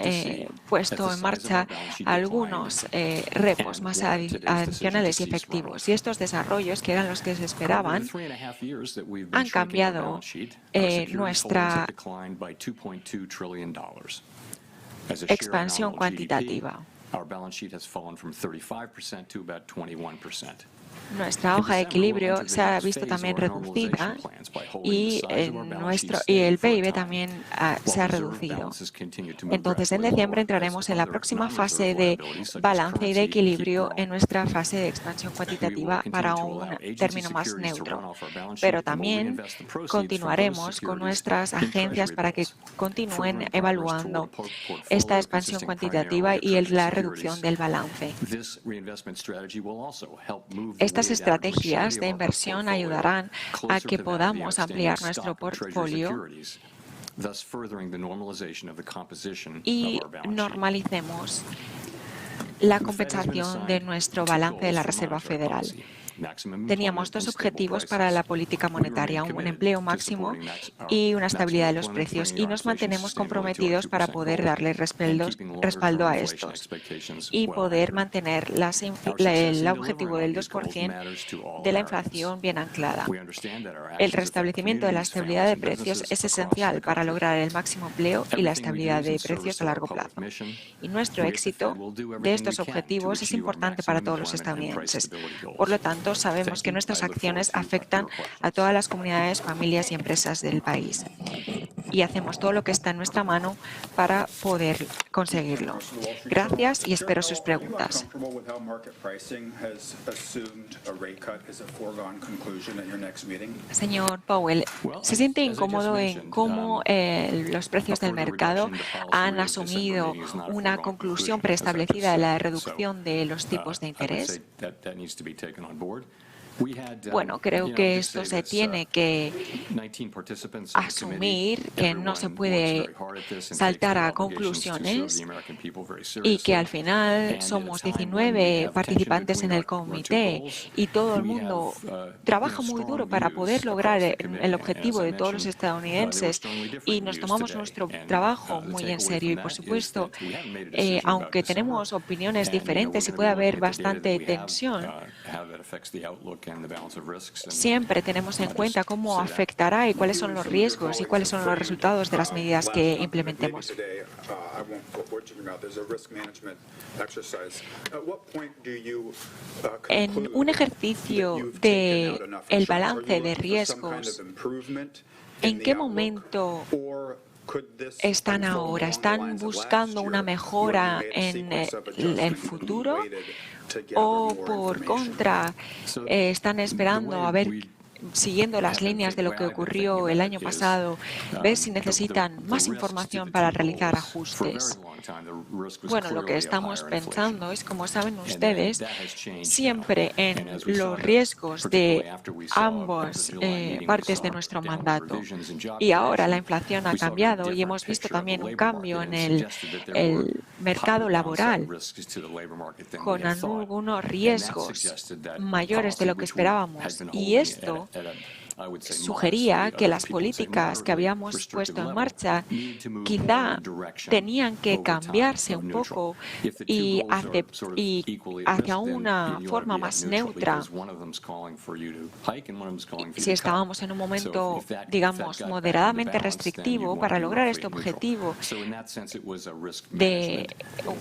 puesto en marcha algunos repos más adicionales y efectivos. Y estos desarrollos, que eran los que se esperaban, han cambiado nuestra expansión cuantitativa. Nuestra hoja de equilibrio se ha visto también reducida y el PIB también se ha reducido. Entonces, en diciembre entraremos en la próxima fase de balance y de equilibrio en nuestra fase de expansión cuantitativa para un término más neutro. Pero también continuaremos con nuestras agencias para que continúen evaluando esta expansión cuantitativa y la reducción del balance. Estas estrategias de inversión ayudarán a que podamos ampliar nuestro portfolio y normalicemos la compensación de nuestro balance de la Reserva Federal. Teníamos dos objetivos para la política monetaria, un empleo máximo y una estabilidad de los precios, y nos mantenemos comprometidos para poder darle respaldo a estos y poder mantener el objetivo del 2% de la inflación bien anclada. El restablecimiento de la estabilidad de precios es esencial para lograr el máximo empleo y la estabilidad de precios a largo plazo. Y nuestro éxito de estos objetivos es importante para todos los estadounidenses. Por lo tanto, sabemos que nuestras acciones afectan a todas las comunidades, familias y empresas del país. Y hacemos todo lo que está en nuestra mano para poder conseguirlo. Gracias y espero sus preguntas. Señor Powell, ¿se siente incómodo en cómo los precios del mercado han asumido una conclusión preestablecida de la reducción de los tipos de interés? Bueno, creo que esto se tiene que asumir, que no se puede saltar a conclusiones y que al final somos 19 participantes en el comité y todo el mundo trabaja muy duro para poder lograr el objetivo de todos los estadounidenses y nos tomamos nuestro trabajo muy en serio y, por supuesto, aunque tenemos opiniones diferentes y puede haber bastante tensión, siempre tenemos en cuenta cómo afectará y cuáles son los riesgos y cuáles son los resultados de las medidas que implementemos. En un ejercicio del balance de riesgos, ¿en qué momento están ahora? ¿Están buscando una mejora en el futuro o por contra están esperando a ver, siguiendo las líneas de lo que ocurrió el año pasado, ver si necesitan más información para realizar ajustes? Bueno, lo que estamos pensando es, como saben ustedes, siempre en los riesgos de ambas partes de nuestro mandato. Y ahora la inflación ha cambiado y hemos visto también un cambio en el mercado laboral, con algunos riesgos mayores de lo que esperábamos. Y esto sugería que las políticas que habíamos puesto en marcha quizá tenían que cambiarse un poco y hacia una forma más neutra. Si estábamos en un momento, digamos, moderadamente restrictivo para lograr este objetivo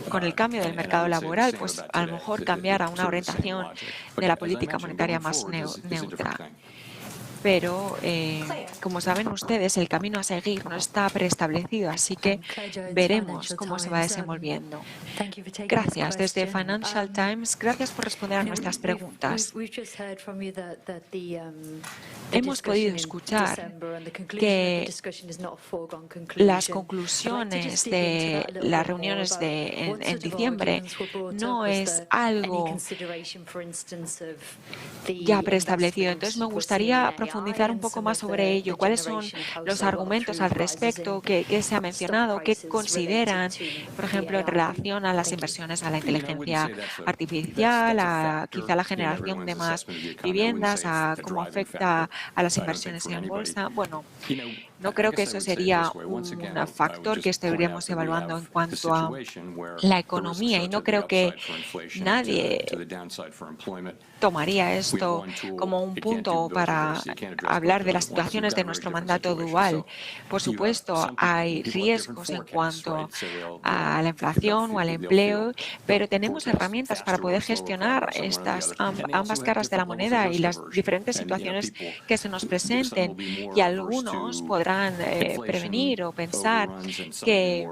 con el cambio del mercado laboral, pues a lo mejor cambiar a una orientación de la política monetaria más neutra. Pero, como saben ustedes, el camino a seguir no está preestablecido, así que veremos cómo se va desenvolviendo. Gracias. Desde Financial Times, gracias por responder a nuestras preguntas. Hemos podido escuchar que las conclusiones de las reuniones en diciembre no es algo ya preestablecido. Entonces, me gustaría profundizar un poco más sobre ello. ¿Cuáles son los argumentos al respecto? ¿Qué se ha mencionado? ¿Qué consideran, por ejemplo, en relación a las inversiones a la inteligencia artificial, a quizá la generación de más viviendas, a cómo afecta a las inversiones en bolsa? Bueno, no creo que eso sería un factor que estaríamos evaluando en cuanto a la economía, y no creo que nadie tomaría esto como un punto para hablar de las situaciones de nuestro mandato dual. Por supuesto, hay riesgos en cuanto a la inflación o al empleo, pero tenemos herramientas para poder gestionar estas ambas caras de la moneda y las diferentes situaciones que se nos presenten, y algunos podrán prevenir o pensar que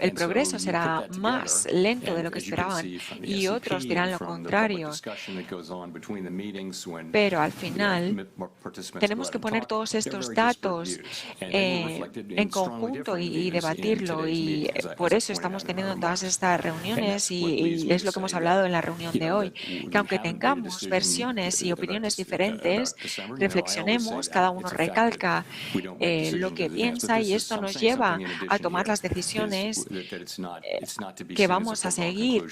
el progreso será más lento de lo que esperaban, y otros dirán lo contrario. Pero al final tenemos que poner todos estos datos en conjunto y debatirlo, y por eso estamos teniendo todas estas reuniones, y es lo que hemos hablado en la reunión de hoy, que aunque tengamos versiones y opiniones diferentes, reflexionemos, cada uno recalca lo que piensa, y esto nos lleva a tomar las decisiones que vamos a seguir.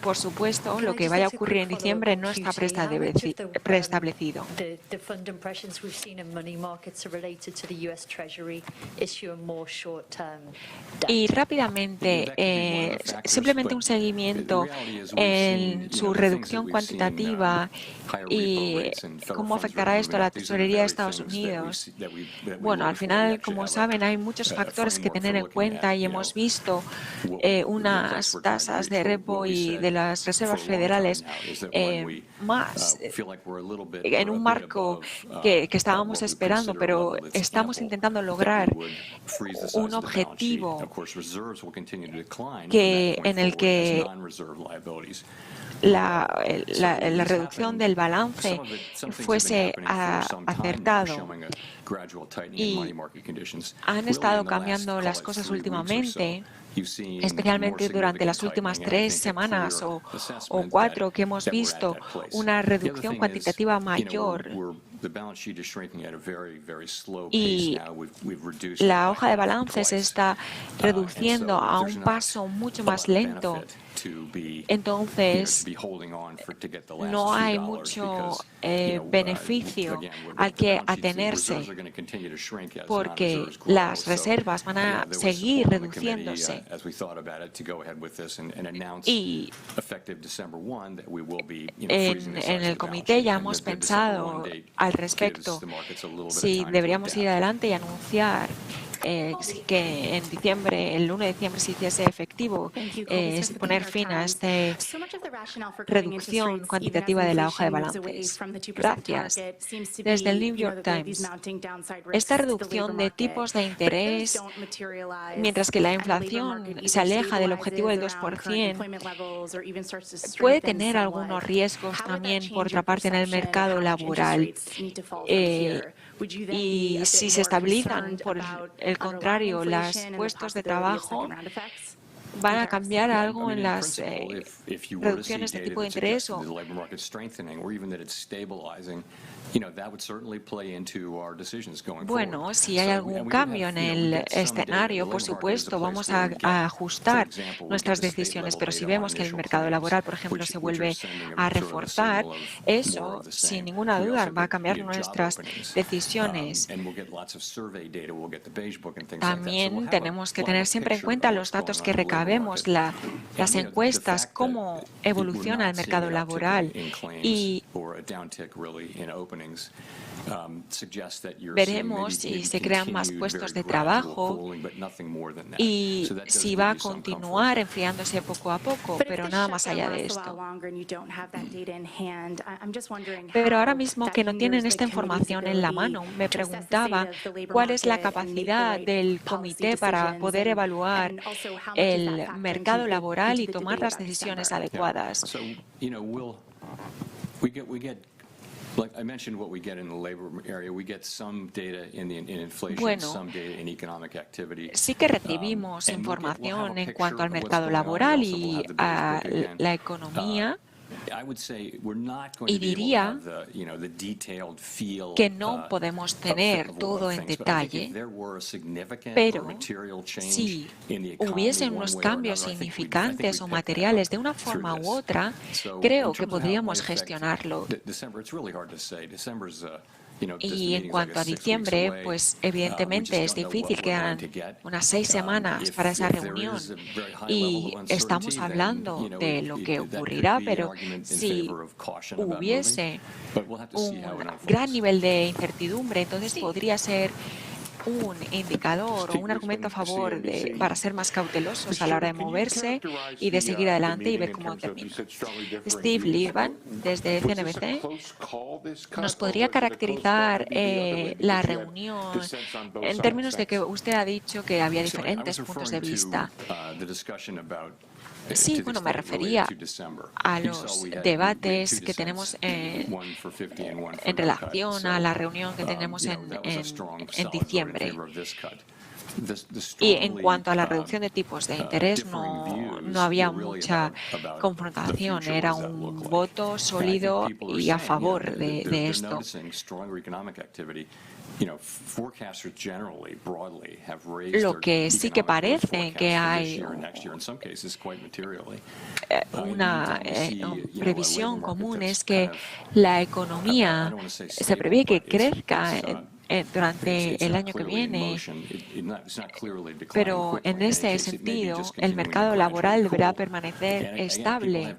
Por supuesto, lo que vaya a ocurrir en diciembre no está preestablecido. Y rápidamente, simplemente un seguimiento en su reducción cuantitativa y cómo afectará esto a la tesorería de Estados Unidos. Bueno, al final, como saben, hay muchos factores que tener en cuenta, y hemos visto unas tasas de repo y de las reservas federales más en un marco que estábamos esperando, pero estamos intentando lograr un objetivo en el que la reducción del balance fuese acertado. Y han estado cambiando las cosas últimamente, especialmente durante las últimas 3 semanas o 4, que hemos visto una reducción cuantitativa mayor. Y la hoja de balance se está reduciendo a un paso mucho más lento. Entonces, no hay mucho beneficio al que atenerse, porque las reservas van a seguir reduciéndose. Y en el comité ya hemos pensado al respecto si deberíamos ir adelante y anunciar que en diciembre, el 1 de diciembre, se hiciese efectivo poner fin a esta reducción cuantitativa de la hoja de balances. Gracias. Desde el New York Times, esta reducción de tipos de interés, mientras que la inflación se aleja del objetivo del 2%, puede tener algunos riesgos también, por otra parte, en el mercado laboral. Y si se estabilizan, por el contrario, los puestos de trabajo, ¿van a cambiar algo en las reducciones de tipo de interés? Bueno, si hay algún cambio en el escenario, por supuesto, vamos a ajustar nuestras decisiones, pero si vemos que el mercado laboral, por ejemplo, se vuelve a reforzar, eso, sin ninguna duda, va a cambiar nuestras decisiones. También tenemos que tener siempre en cuenta los datos que recabemos, las encuestas, cómo evoluciona el mercado laboral, y veremos si se crean más puestos de trabajo y si va a continuar enfriándose poco a poco, pero nada más allá de esto. Pero ahora mismo que no tienen esta información en la mano, me preguntaba cuál es la capacidad del comité para poder evaluar el mercado laboral y tomar las decisiones adecuadas. Bueno, sí que recibimos información en cuanto al mercado laboral y a la economía. Y diría que no podemos tener todo en detalle, pero si hubiesen unos cambios significantes o materiales de una forma u otra, creo que podríamos gestionarlo. Y en cuanto a diciembre, pues evidentemente es difícil, quedan unas 6 semanas para esa reunión y estamos hablando de lo que ocurrirá, pero si hubiese un gran nivel de incertidumbre, entonces podría ser un indicador o un argumento a favor para ser más cautelosos a la hora de moverse y de seguir adelante y ver cómo termina. Steve Lieberman, desde CNBC, ¿nos podría caracterizar la reunión en términos de que usted ha dicho que había diferentes puntos de vista? Sí, bueno, me refería a los debates que tenemos en relación a la reunión que tenemos en diciembre. Y en cuanto a la reducción de tipos de interés, no había mucha confrontación. Era un voto sólido y a favor de esto. Lo que sí que parece que hay una previsión común es que la economía se prevé que crezca durante el año que viene, pero en ese sentido el mercado laboral deberá permanecer estable.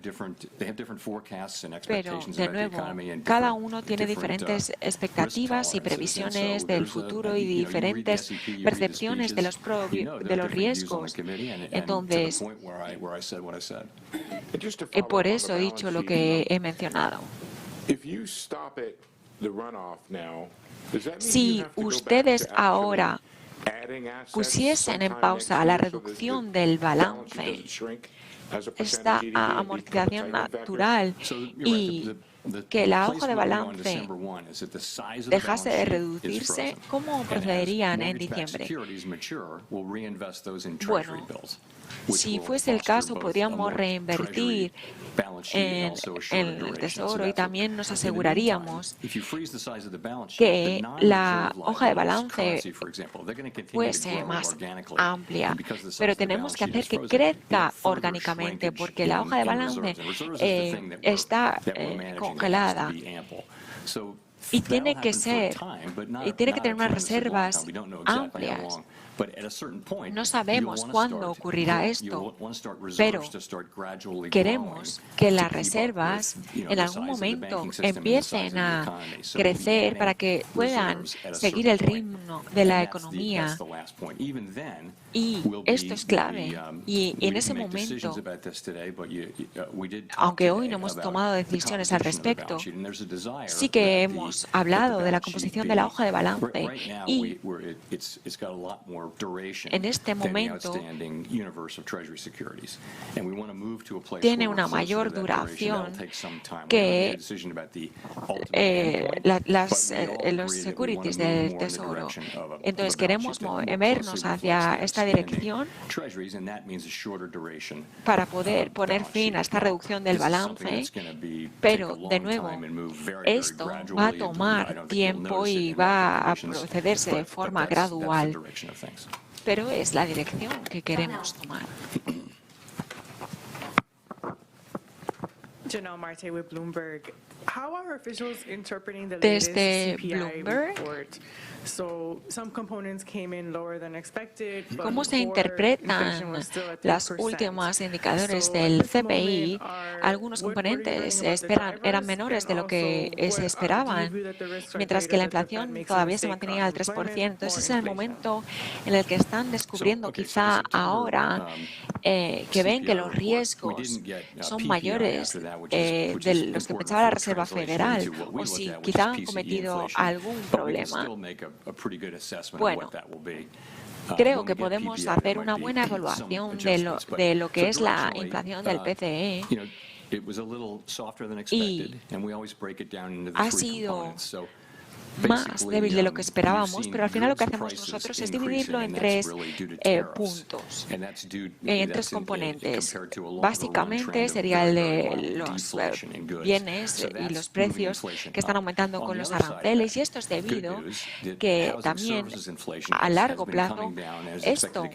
Pero, de nuevo, cada uno tiene diferentes expectativas y previsiones del futuro y diferentes percepciones de los riesgos. Entonces, por eso he dicho lo que he mencionado. Si ustedes ahora pusiesen en pausa la reducción del balance, esta amortización natural, y que la hoja de balance dejase de reducirse, ¿cómo procederían en diciembre? Bueno, si fuese el caso, podríamos reinvertir en el tesoro y también nos aseguraríamos que la hoja de balance fuese más amplia. Pero tenemos que hacer que crezca orgánicamente, porque la hoja de balance está congelada. y tiene que tener unas reservas amplias. No sabemos cuándo ocurrirá esto, pero queremos que las reservas en algún momento empiecen a crecer para que puedan seguir el ritmo de la economía. Y esto es clave. Y en ese momento, aunque hoy no hemos tomado decisiones al respecto, sí que hemos hablado de la composición de la hoja de balance y en este momento tiene una mayor duración que los securities del Tesoro. Entonces queremos movernos hacia esta dirección para poder poner fin a esta reducción del balance, pero de nuevo esto va a tomar tiempo y va a procederse de forma gradual. Pero es la dirección que queremos tomar. Janelle Marte with Bloomberg. How are officials interpreting the Desde latest CPI Bloomberg, report? So some components came in lower than expected, but ¿cómo se core interpretan inflation was still at las 3%. últimas indicadores So del at this CPI? moment, Algunos what are you componentes hearing about the eran drivers? menores de lo And que also, se do esperaban, you view that the risks are mientras que greater la that the Fed inflación makes a todavía se mistake mantenía on al 3%. employment Ese or es el inflation? momento en el que están descubriendo quizá ahora que ven que los riesgos son mayores de los que pensaba la Reserva Federal, o si quizá han cometido algún problema. Bueno, creo que podemos hacer una buena evaluación de lo que es la inflación del PCE. Y ha sido más débil de lo que esperábamos, pero al final lo que hacemos nosotros es dividirlo en tres puntos, en tres componentes. Básicamente sería el de los bienes y los precios que están aumentando con los aranceles, y esto es debido que también a largo plazo esto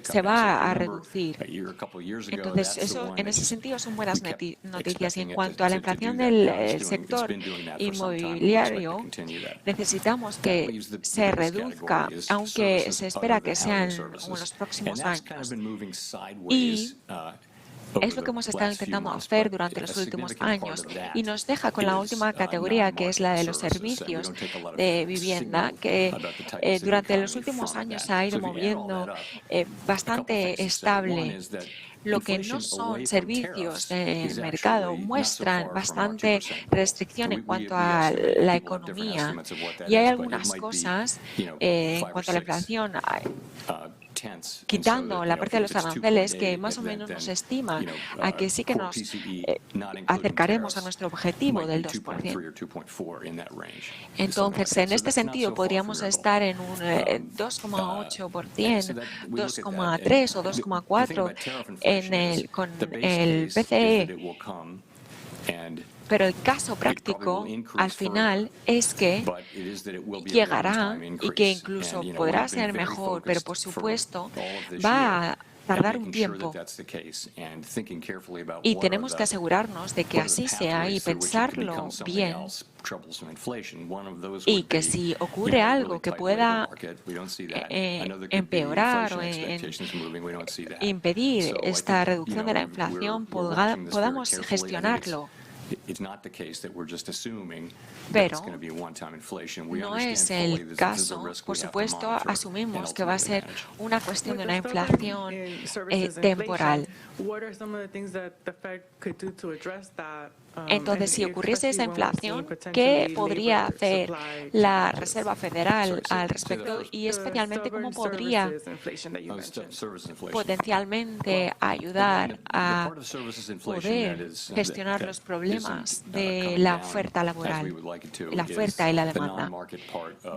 se va a reducir. Entonces, eso en ese sentido son buenas noticias. Y en cuanto a la inflación del sector inmobiliario, necesitamos que se reduzca, aunque se espera que sean en los próximos años. Y es lo que hemos estado intentando hacer durante los últimos años, y nos deja con la última categoría, que es la de los servicios de vivienda, que durante los últimos años se ha ido moviendo bastante estable. Lo que no son servicios del mercado muestran bastante restricción en cuanto a la economía, y hay algunas cosas en cuanto a la inflación, quitando la parte de los aranceles, que más o menos nos estiman a que sí que nos acercaremos a nuestro objetivo del 2%. Entonces, en este sentido, podríamos estar en un 2,8%, 2,3 o 2,4 con el PCE. Pero el caso práctico, al final, es que llegará y que incluso podrá ser mejor, pero por supuesto va a tardar un tiempo. Y tenemos que asegurarnos de que así sea y pensarlo bien. Y que si ocurre algo que pueda empeorar o impedir esta reducción de la inflación, podamos gestionarlo. Pero no es el caso. Por supuesto, asumimos que va a ser una cuestión de una inflación temporal. Entonces, si ocurriese esa inflación, ¿qué podría hacer la Reserva Federal al respecto? Y especialmente, ¿cómo podría potencialmente ayudar a poder gestionar los problemas de la oferta laboral, la oferta y la demanda?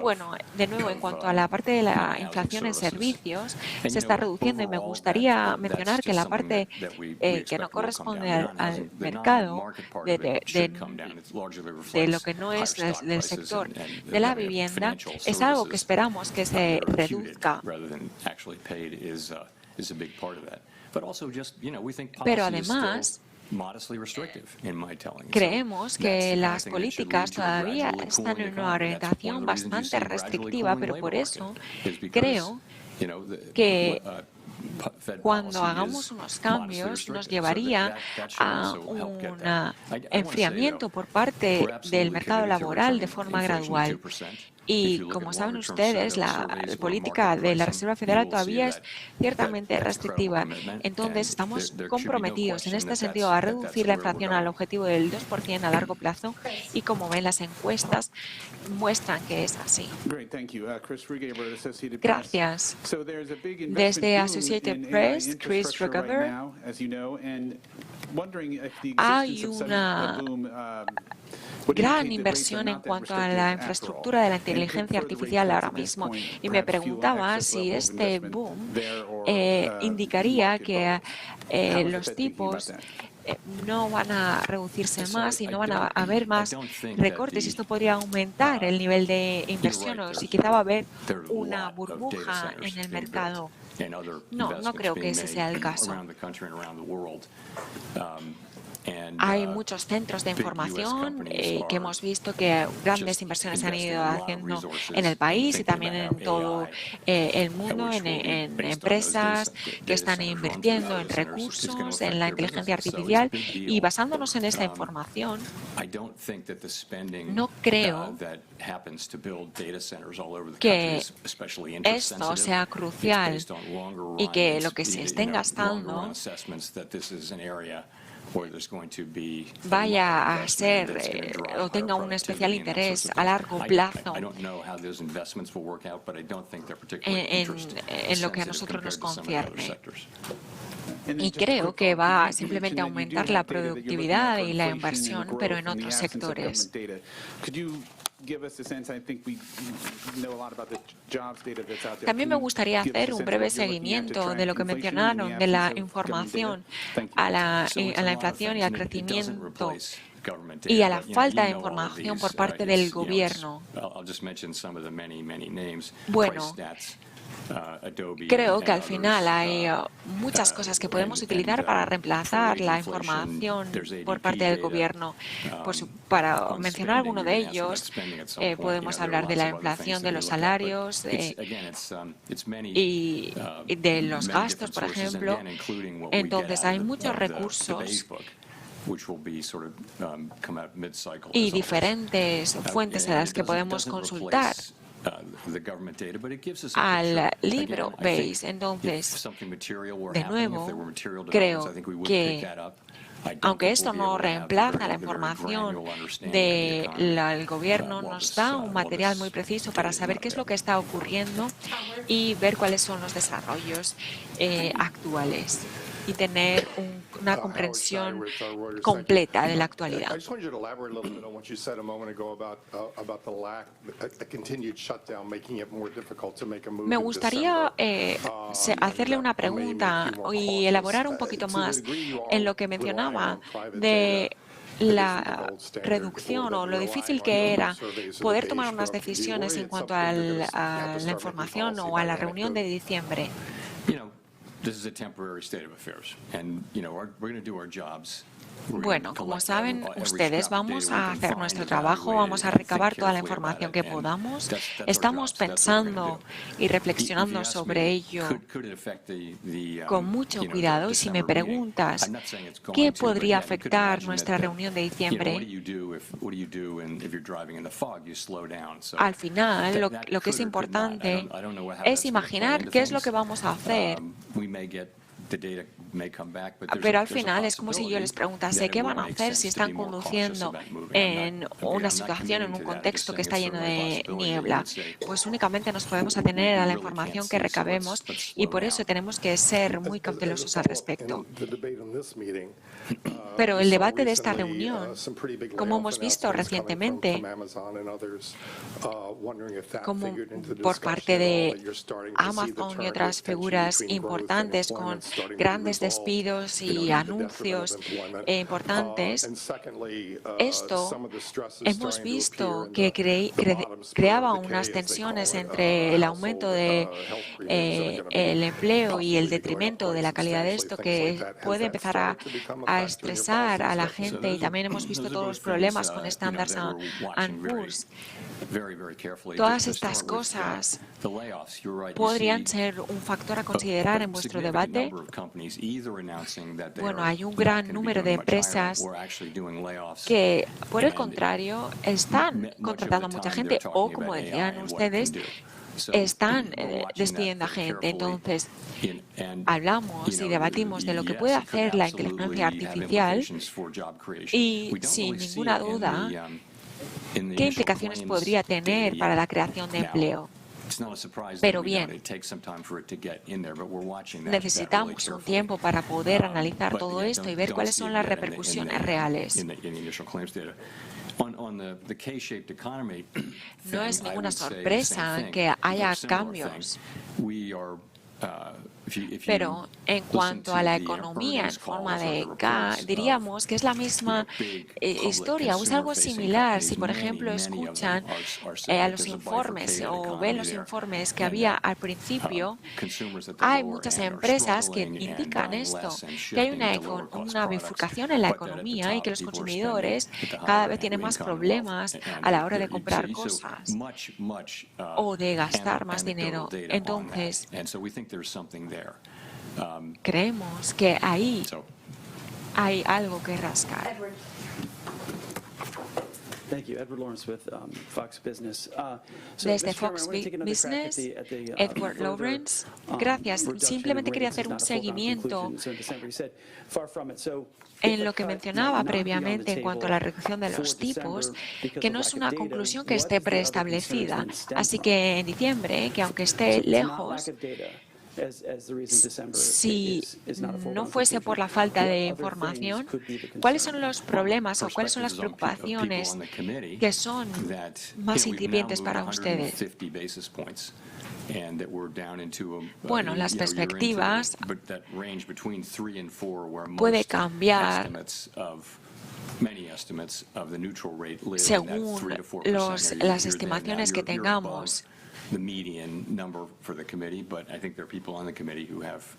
Bueno, de nuevo, en cuanto a la parte de la inflación en servicios, se está reduciendo, y me gustaría mencionar que la parte que no corresponde al mercado, de lo que no es del sector de la vivienda, es algo que esperamos que se reduzca. Pero además, creemos que las políticas todavía están en una orientación bastante restrictiva, pero por eso creo que cuando hagamos unos cambios nos llevaría a un enfriamiento por parte del mercado laboral de forma gradual. Y como saben ustedes, la política de la Reserva Federal todavía es ciertamente restrictiva. Entonces, estamos comprometidos en este sentido a reducir la inflación al objetivo del 2% a largo plazo y como ven, las encuestas muestran que es así. Gracias. Desde Associated Press, Chris Rugaber, hay una gran inversión en cuanto a la infraestructura de la inteligencia artificial ahora mismo y me preguntaba si este boom indicaría que los tipos no van a reducirse más y no van a haber más recortes. Esto podría aumentar el nivel de inversión o si quizá va a haber una burbuja en el mercado. No creo que ese sea el caso. Hay muchos centros de información que hemos visto que grandes inversiones se han ido haciendo en el país y también en todo el mundo, en empresas que están invirtiendo en recursos, en la inteligencia artificial y basándonos en esta información, no creo que esto sea crucial y que lo que se estén gastando vaya a ser o tenga un especial interés a largo plazo en lo que a nosotros nos concierne. Y creo que va simplemente a aumentar la productividad y la inversión, pero en otros sectores. También me gustaría hacer un breve seguimiento de lo que mencionaron de la información a la inflación y al crecimiento y a la falta de información por parte del gobierno. Bueno, creo que al final hay muchas cosas que podemos utilizar para reemplazar la información por parte del gobierno. Para mencionar alguno de ellos, podemos hablar de la inflación de los salarios y de los gastos, por ejemplo. Entonces, hay muchos recursos y diferentes fuentes a las que podemos consultar al libro base. Entonces, de nuevo, creo que aunque esto no reemplaza la información del gobierno, nos da un material muy preciso para saber qué es lo que está ocurriendo y ver cuáles son los desarrollos actuales y tener una comprensión completa de la actualidad. Me gustaría hacerle una pregunta y elaborar un poquito más en lo que mencionaba de la reducción o lo difícil que era poder tomar unas decisiones en cuanto a la información o a la reunión de diciembre. Bueno, como saben ustedes, vamos a hacer nuestro trabajo, vamos a recabar toda la información que podamos. Estamos pensando y reflexionando sobre ello con mucho cuidado. Y si me preguntas qué podría afectar nuestra reunión de diciembre, al final lo que es importante es imaginar qué es lo que vamos a hacer. Pero al final es como si yo les preguntase qué van a hacer si están conduciendo en una situación, en un contexto que está lleno de niebla. Pues únicamente nos podemos atener a la información que recabemos y por eso tenemos que ser muy cautelosos al respecto. Pero el debate de esta reunión, como hemos visto recientemente, como por parte de Amazon y otras figuras importantes con grandes despidos y anuncios importantes. Esto hemos visto que creaba unas tensiones entre el aumento de el empleo y el detrimento de la calidad de esto, que puede empezar a estresar a la gente, y también hemos visto todos los problemas con Standard & Poor's. Todas estas cosas podrían ser un factor a considerar en vuestro debate. Bueno, hay un gran número de empresas que, por el contrario, están contratando a mucha gente o, como decían ustedes, están despidiendo a gente. Entonces, hablamos y debatimos de lo que puede hacer la inteligencia artificial y, sin ninguna duda, qué implicaciones podría tener para la creación de empleo. Pero bien, necesitamos un tiempo para poder analizar todo esto y ver cuáles son las repercusiones reales. No es ninguna sorpresa que haya cambios. Pero en cuanto a la economía en forma de K, diríamos que es la misma historia o es algo similar. Si, por ejemplo, escuchan a los informes o ven los informes que había al principio, hay muchas empresas que indican esto, que hay una bifurcación en la economía y que los consumidores cada vez tienen más problemas a la hora de comprar cosas o de gastar más dinero. Entonces, creemos que ahí hay algo que rascar. Desde Fox Business, Edward Lawrence. Gracias. Simplemente quería hacer un seguimiento en lo que mencionaba previamente en cuanto a la reducción de los tipos, que no es una conclusión que esté preestablecida. Así que en diciembre, que aunque esté lejos, si no fuese por la falta de información, ¿cuáles son los problemas o cuáles son las preocupaciones que son más incipientes para ustedes? Bueno, las perspectivas puede cambiar según las estimaciones que tengamos.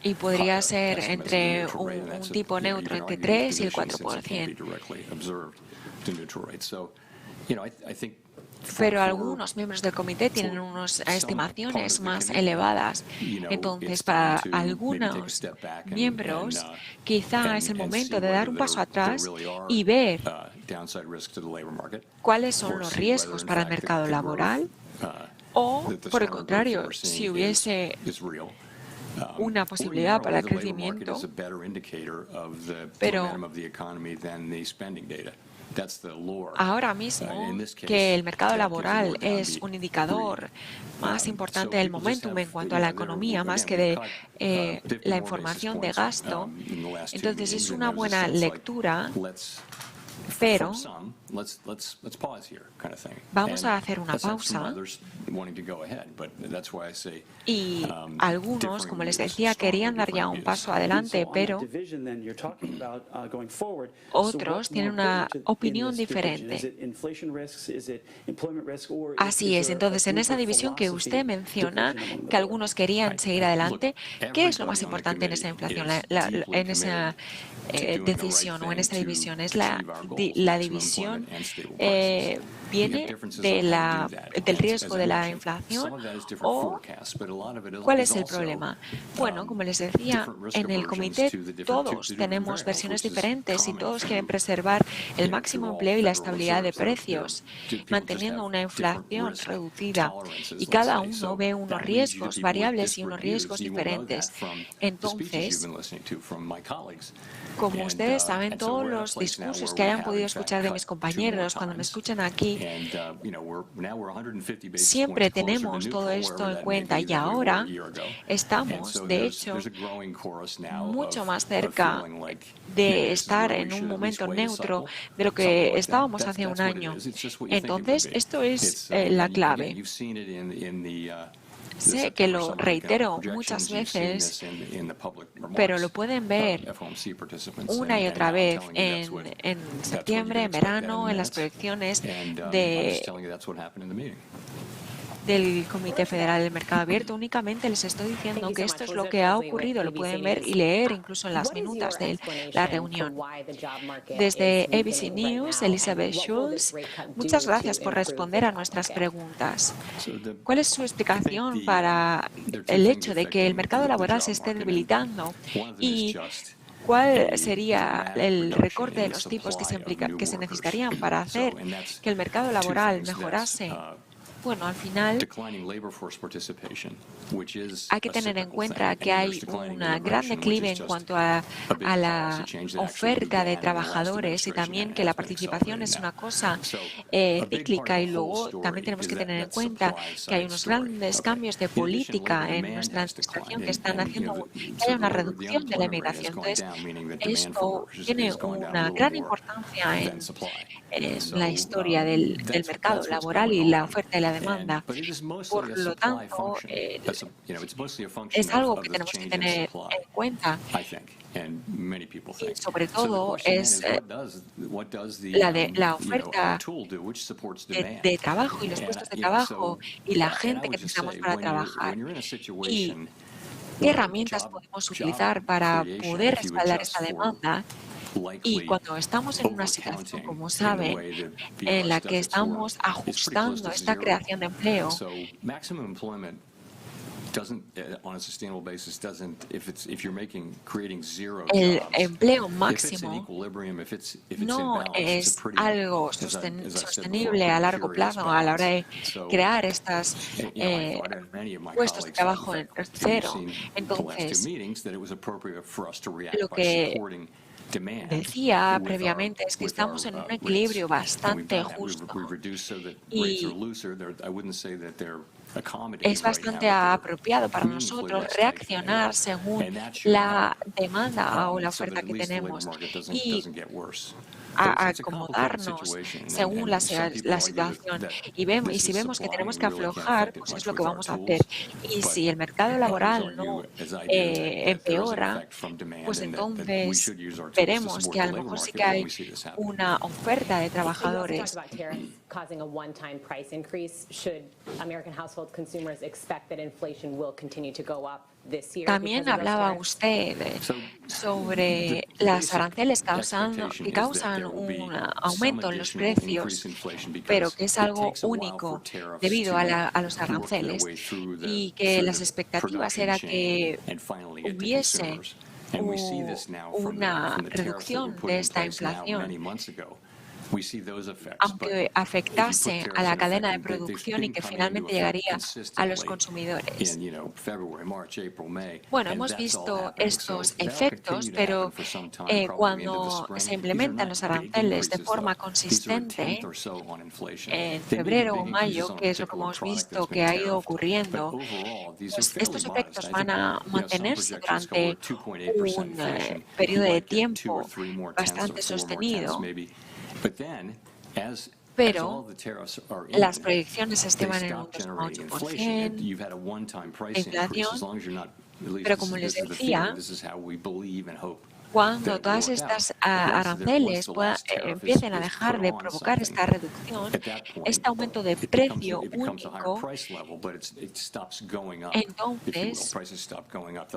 Y podría ser entre un tipo neutro entre 3 y el 4%. Pero algunos miembros del comité tienen unas estimaciones más elevadas. Entonces, para algunos miembros, quizá es el momento de dar un paso atrás y ver cuáles son los riesgos para el mercado laboral. O, por el contrario, si hubiese una posibilidad para el crecimiento, pero ahora mismo que el mercado laboral es un indicador más importante del momentum en cuanto a la economía, más que de la información de gasto, entonces es una buena lectura. Pero vamos a hacer una pausa y algunos, como les decía, querían dar ya un paso adelante, pero otros tienen una opinión diferente. Así es. Entonces, en esa división que usted menciona, que algunos querían seguir adelante, ¿qué es lo más importante en esa inflación, en esa decisión o en esa división? ¿Es la división viene del riesgo de la inflación o cuál es el problema? Bueno, como les decía, en el comité todos tenemos versiones diferentes y todos quieren preservar el máximo empleo y la estabilidad de precios, manteniendo una inflación reducida, y cada uno ve unos riesgos variables y unos riesgos diferentes. Entonces, como ustedes saben, todos los discursos que hayan podido escuchar de mis compañeros cuando me escuchan aquí, siempre tenemos todo esto en cuenta, y ahora estamos, de hecho, mucho más cerca de estar en un momento neutro de lo que estábamos hace un año. Entonces, esto es la clave. Sé que lo reitero muchas veces, pero lo pueden ver una y otra vez en septiembre, en verano, en las proyecciones del Comité Federal del Mercado Abierto. Únicamente les estoy diciendo que esto es lo que ha ocurrido. Lo pueden ver y leer incluso en las minutas de la reunión. Desde ABC News, Elizabeth Schultz, muchas gracias por responder a nuestras preguntas. ¿Cuál es su explicación para el hecho de que el mercado laboral se esté debilitando? Y ¿cuál sería el recorte de los tipos que se necesitarían para hacer que el mercado laboral mejorase? Bueno, al final hay que tener en cuenta que hay un gran declive en cuanto a la oferta de trabajadores y también que la participación es una cosa cíclica, y luego también tenemos que tener en cuenta que hay unos grandes cambios de política en nuestra administración que están haciendo que haya una reducción de la inmigración. Entonces, esto tiene una gran importancia en la historia del mercado laboral y la oferta y la demanda. Por lo tanto, es algo que tenemos que tener en cuenta. Y sobre todo es la oferta de trabajo y los puestos de trabajo y la gente que necesitamos para trabajar. Y qué herramientas podemos utilizar para poder respaldar esta demanda. Y cuando estamos en una situación, como saben, en la que estamos ajustando esta creación de empleo, el empleo máximo no es algo sostenible a largo plazo a la hora de crear estos puestos de trabajo en cero. Entonces, lo que decía previamente es que estamos en un equilibrio bastante justo y es bastante apropiado para nosotros reaccionar según la demanda o la oferta que tenemos y acomodarnos según la situación. Y si vemos que tenemos que aflojar, pues es lo que vamos a hacer. Y si el mercado laboral no empeora, pues entonces veremos que a lo mejor sí que hay una oferta de trabajadores. Causing a one-time price increase, should American household consumers expect that inflation will continue to go up this year? También hablaba usted sobre las aranceles que causan un aumento en los precios, pero que es algo único debido a los aranceles y que las expectativas era que hubiese una reducción de esta inflación, aunque afectase a la cadena de producción y que finalmente llegaría a los consumidores. Bueno, hemos visto estos efectos, pero cuando se implementan los aranceles de forma consistente, en febrero o mayo, que es lo que hemos visto que ha ido ocurriendo, pues estos efectos van a mantenerse durante un periodo de tiempo bastante sostenido. Pero las proyecciones estiman en un 2,8% de inflación, pero como les decía, cuando todas estas aranceles empiecen a dejar de provocar esta reducción, este aumento de precio único, entonces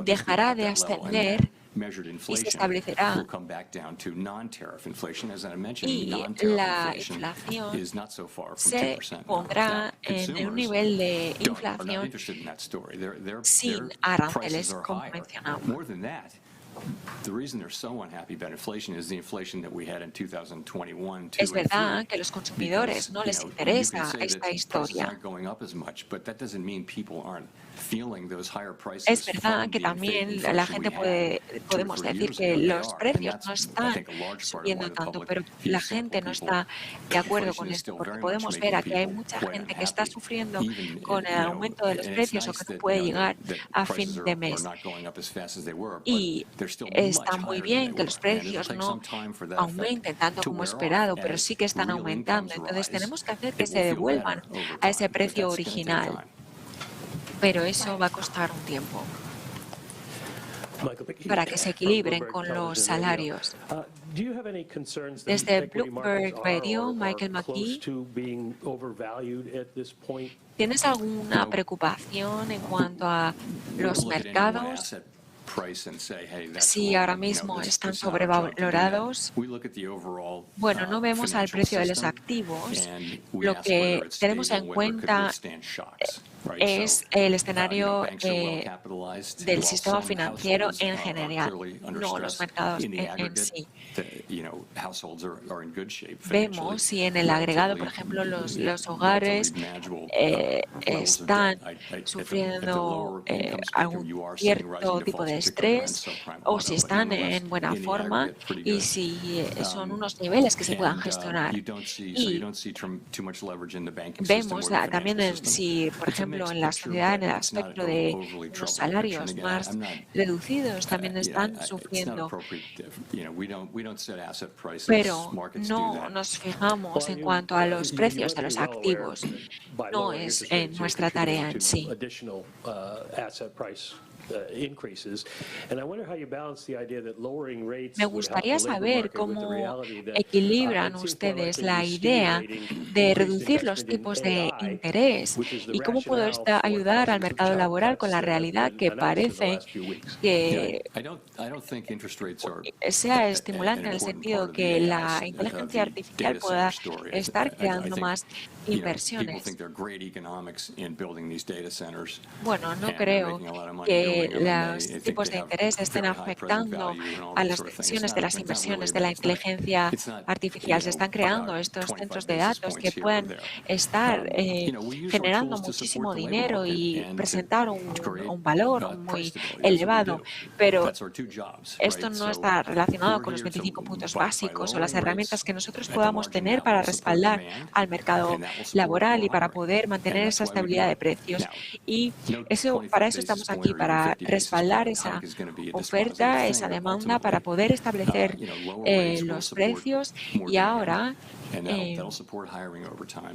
dejará de ascender y se establecerá, y la inflación se pondrá en un nivel de inflación sin aranceles, como mencionamos. Es verdad que a los consumidores no les interesa esta historia. Es verdad que también la gente podemos decir que los precios no están subiendo tanto, pero la gente no está de acuerdo con esto, porque podemos ver aquí hay mucha gente que está sufriendo con el aumento de los precios o que no puede llegar a fin de mes. Y está muy bien que los precios no aumenten tanto como esperado, pero sí que están aumentando. Entonces tenemos que hacer que se devuelvan a ese precio original. pero eso va a costar un tiempo para que se equilibren con los salarios. Desde Bloomberg Radio, Michael McKee, ¿tienes alguna preocupación en cuanto a los mercados? Si ahora mismo están sobrevalorados, bueno, no vemos al precio de los activos. Lo que tenemos en cuenta es el escenario del sistema financiero en general, no los mercados en sí. Vemos si en el agregado, por ejemplo, los hogares están sufriendo algún cierto tipo de estrés o si están en buena forma y si son unos niveles que se puedan gestionar. Y vemos también si, por ejemplo, en la sociedad, en el aspecto de los salarios más reducidos, también están sufriendo. Pero no nos fijamos en cuanto a los precios de los activos. No es en nuestra tarea en sí. Me gustaría saber cómo equilibran ustedes la idea de reducir los tipos de interés y cómo puede esto ayudar al mercado laboral con la realidad que parece que sea estimulante en el sentido que la inteligencia artificial pueda estar creando más inversiones. Bueno, no creo que los tipos de interés estén afectando a las decisiones de las inversiones de la inteligencia artificial. Se están creando estos centros de datos que pueden estar generando muchísimo dinero y presentar un valor muy elevado, pero esto no está relacionado con los 25 puntos básicos o las herramientas que nosotros podamos tener para respaldar al mercado laboral y para poder mantener esa estabilidad de precios. Y para eso estamos aquí, para respaldar esa oferta, esa demanda, para poder establecer los precios y ahora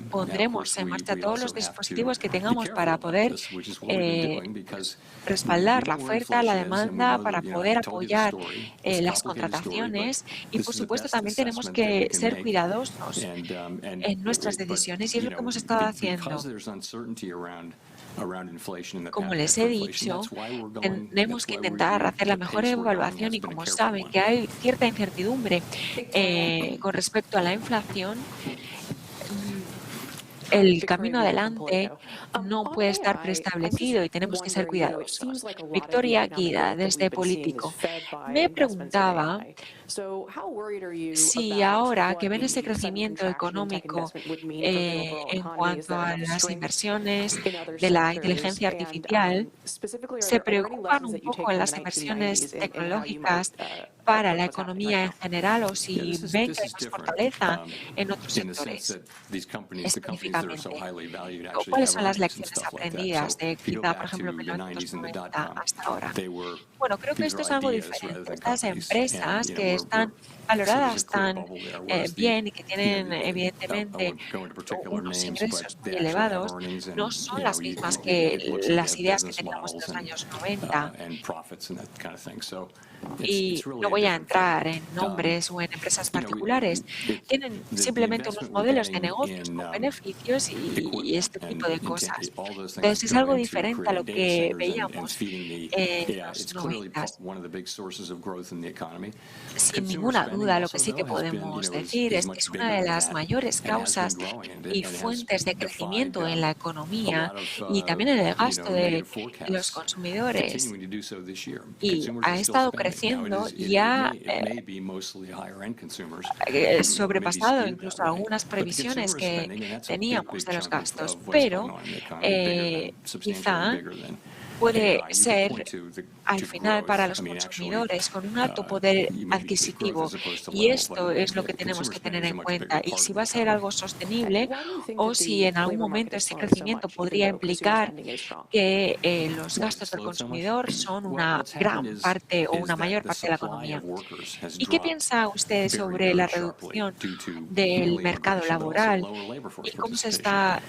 pondremos en marcha todos los dispositivos que tengamos para poder respaldar la oferta, la demanda, para poder apoyar las contrataciones y, por supuesto, también tenemos que ser cuidadosos en nuestras decisiones y es lo que hemos estado haciendo. Como les he dicho, tenemos que intentar hacer la mejor evaluación y como saben que hay cierta incertidumbre con respecto a la inflación, el camino adelante no puede estar preestablecido y tenemos que ser cuidadosos. Victoria Guida, desde Político. Me preguntaba si ahora que ven ese crecimiento económico en cuanto a las inversiones de la inteligencia artificial, se preocupan un poco en las inversiones tecnológicas para la economía en general o si ven que hay más fortaleza en otros sectores específicamente. ¿Cuáles son las lecciones aprendidas de quizá, por ejemplo, 1990 hasta ahora? Bueno, creo que esto es algo diferente. Estas empresas que están valoradas tan bien y que tienen evidentemente unos ingresos muy elevados, no son las mismas que las ideas que teníamos en los años 90. Y no voy a entrar en nombres o en empresas particulares. Tienen simplemente unos modelos de negocios con beneficios y este tipo de cosas. Entonces es algo diferente a lo que veíamos en los 90. Sin ninguna duda, lo que sí que podemos decir es que es una de las mayores causas y fuentes de crecimiento en la economía y también en el gasto de los consumidores. Y ha estado creciendo y ha sobrepasado incluso algunas previsiones que teníamos de los gastos, pero quizá puede ser al final para los consumidores con un alto poder adquisitivo, y esto es lo que tenemos que tener en cuenta. Y si va a ser algo sostenible o si en algún momento ese crecimiento podría implicar que los gastos del consumidor son una gran parte o una mayor parte de la economía. ¿Y qué piensa usted sobre la reducción del mercado laboral y cómo se está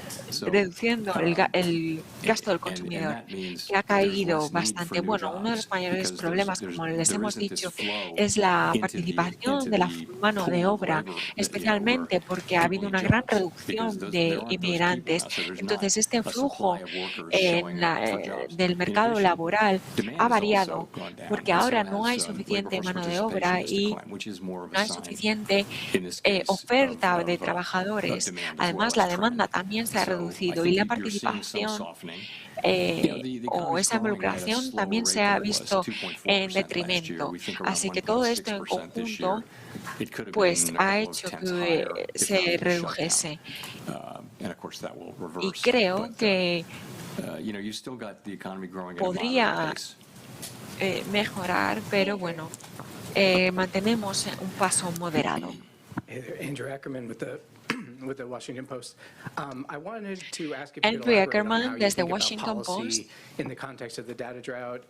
reduciendo el gasto del consumidor, que ha caído bastante? Bueno, uno de los mayores problemas, como les hemos dicho, es la participación de la mano de obra, especialmente porque ha habido una gran reducción de inmigrantes. Entonces, este flujo del mercado laboral ha variado porque ahora no hay suficiente mano de obra y no hay suficiente oferta de trabajadores. Además, la demanda también se ha reducido y la participación o esa involucración también se ha visto en detrimento. Así que todo esto en conjunto pues ha hecho que se redujese. Y creo que podría mejorar, pero bueno, mantenemos un paso moderado. Andrew Ackerman with the Washington Post. I wanted to ask if you could Andrew elaborate on Ackerman how you desde think about Washington policy Post. in the context of the data drought.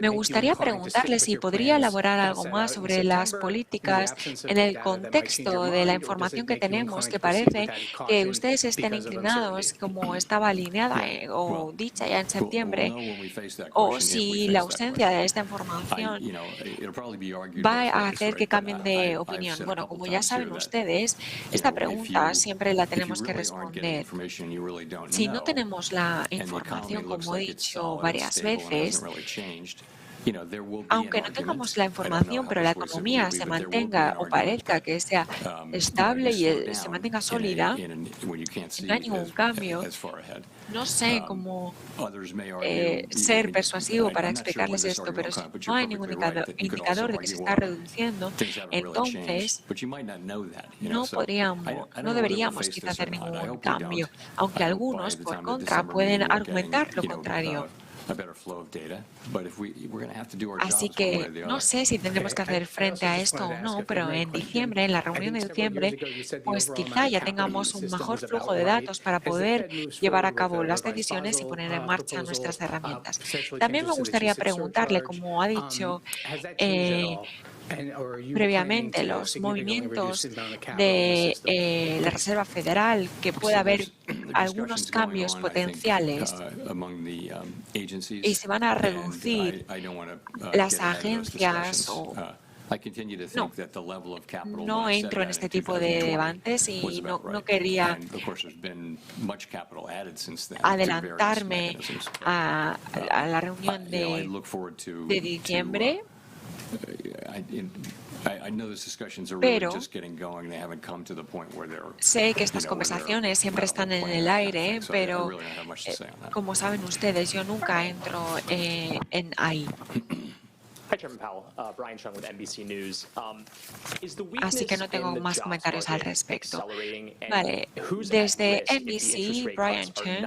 Me gustaría preguntarle si podría elaborar algo más sobre las políticas en el contexto de la información que tenemos, que parece que ustedes estén inclinados, como estaba alineada o dicha ya en septiembre, o si la ausencia de esta información va a hacer que cambien de opinión. Bueno, como ya saben ustedes, esta pregunta siempre la tenemos que responder. Si no tenemos la información, como he dicho varias veces, aunque no tengamos la información, pero la economía se mantenga o parezca que sea estable y se mantenga sólida, no hay ningún cambio. No sé cómo ser persuasivo para explicarles esto, pero si no hay ningún indicador de que se está reduciendo, entonces no deberíamos quizá hacer ningún cambio, aunque algunos, por contra, pueden argumentar lo contrario. Así que no sé si tendremos que hacer frente a esto o no, pero en diciembre, en la reunión de diciembre, pues quizá ya tengamos un mejor flujo de datos para poder llevar a cabo las decisiones y poner en marcha nuestras herramientas. También me gustaría preguntarle, como ha dicho previamente, los movimientos de la Reserva Federal, que puede haber algunos cambios potenciales y se van a reducir las agencias o no entro en este tipo de debates y no quería adelantarme a la reunión de diciembre. Pero sé que estas conversaciones siempre están en el aire, pero como saben ustedes, yo nunca entro en ahí. Así que no tengo más comentarios al respecto. Vale, desde NBC, Brian Chung.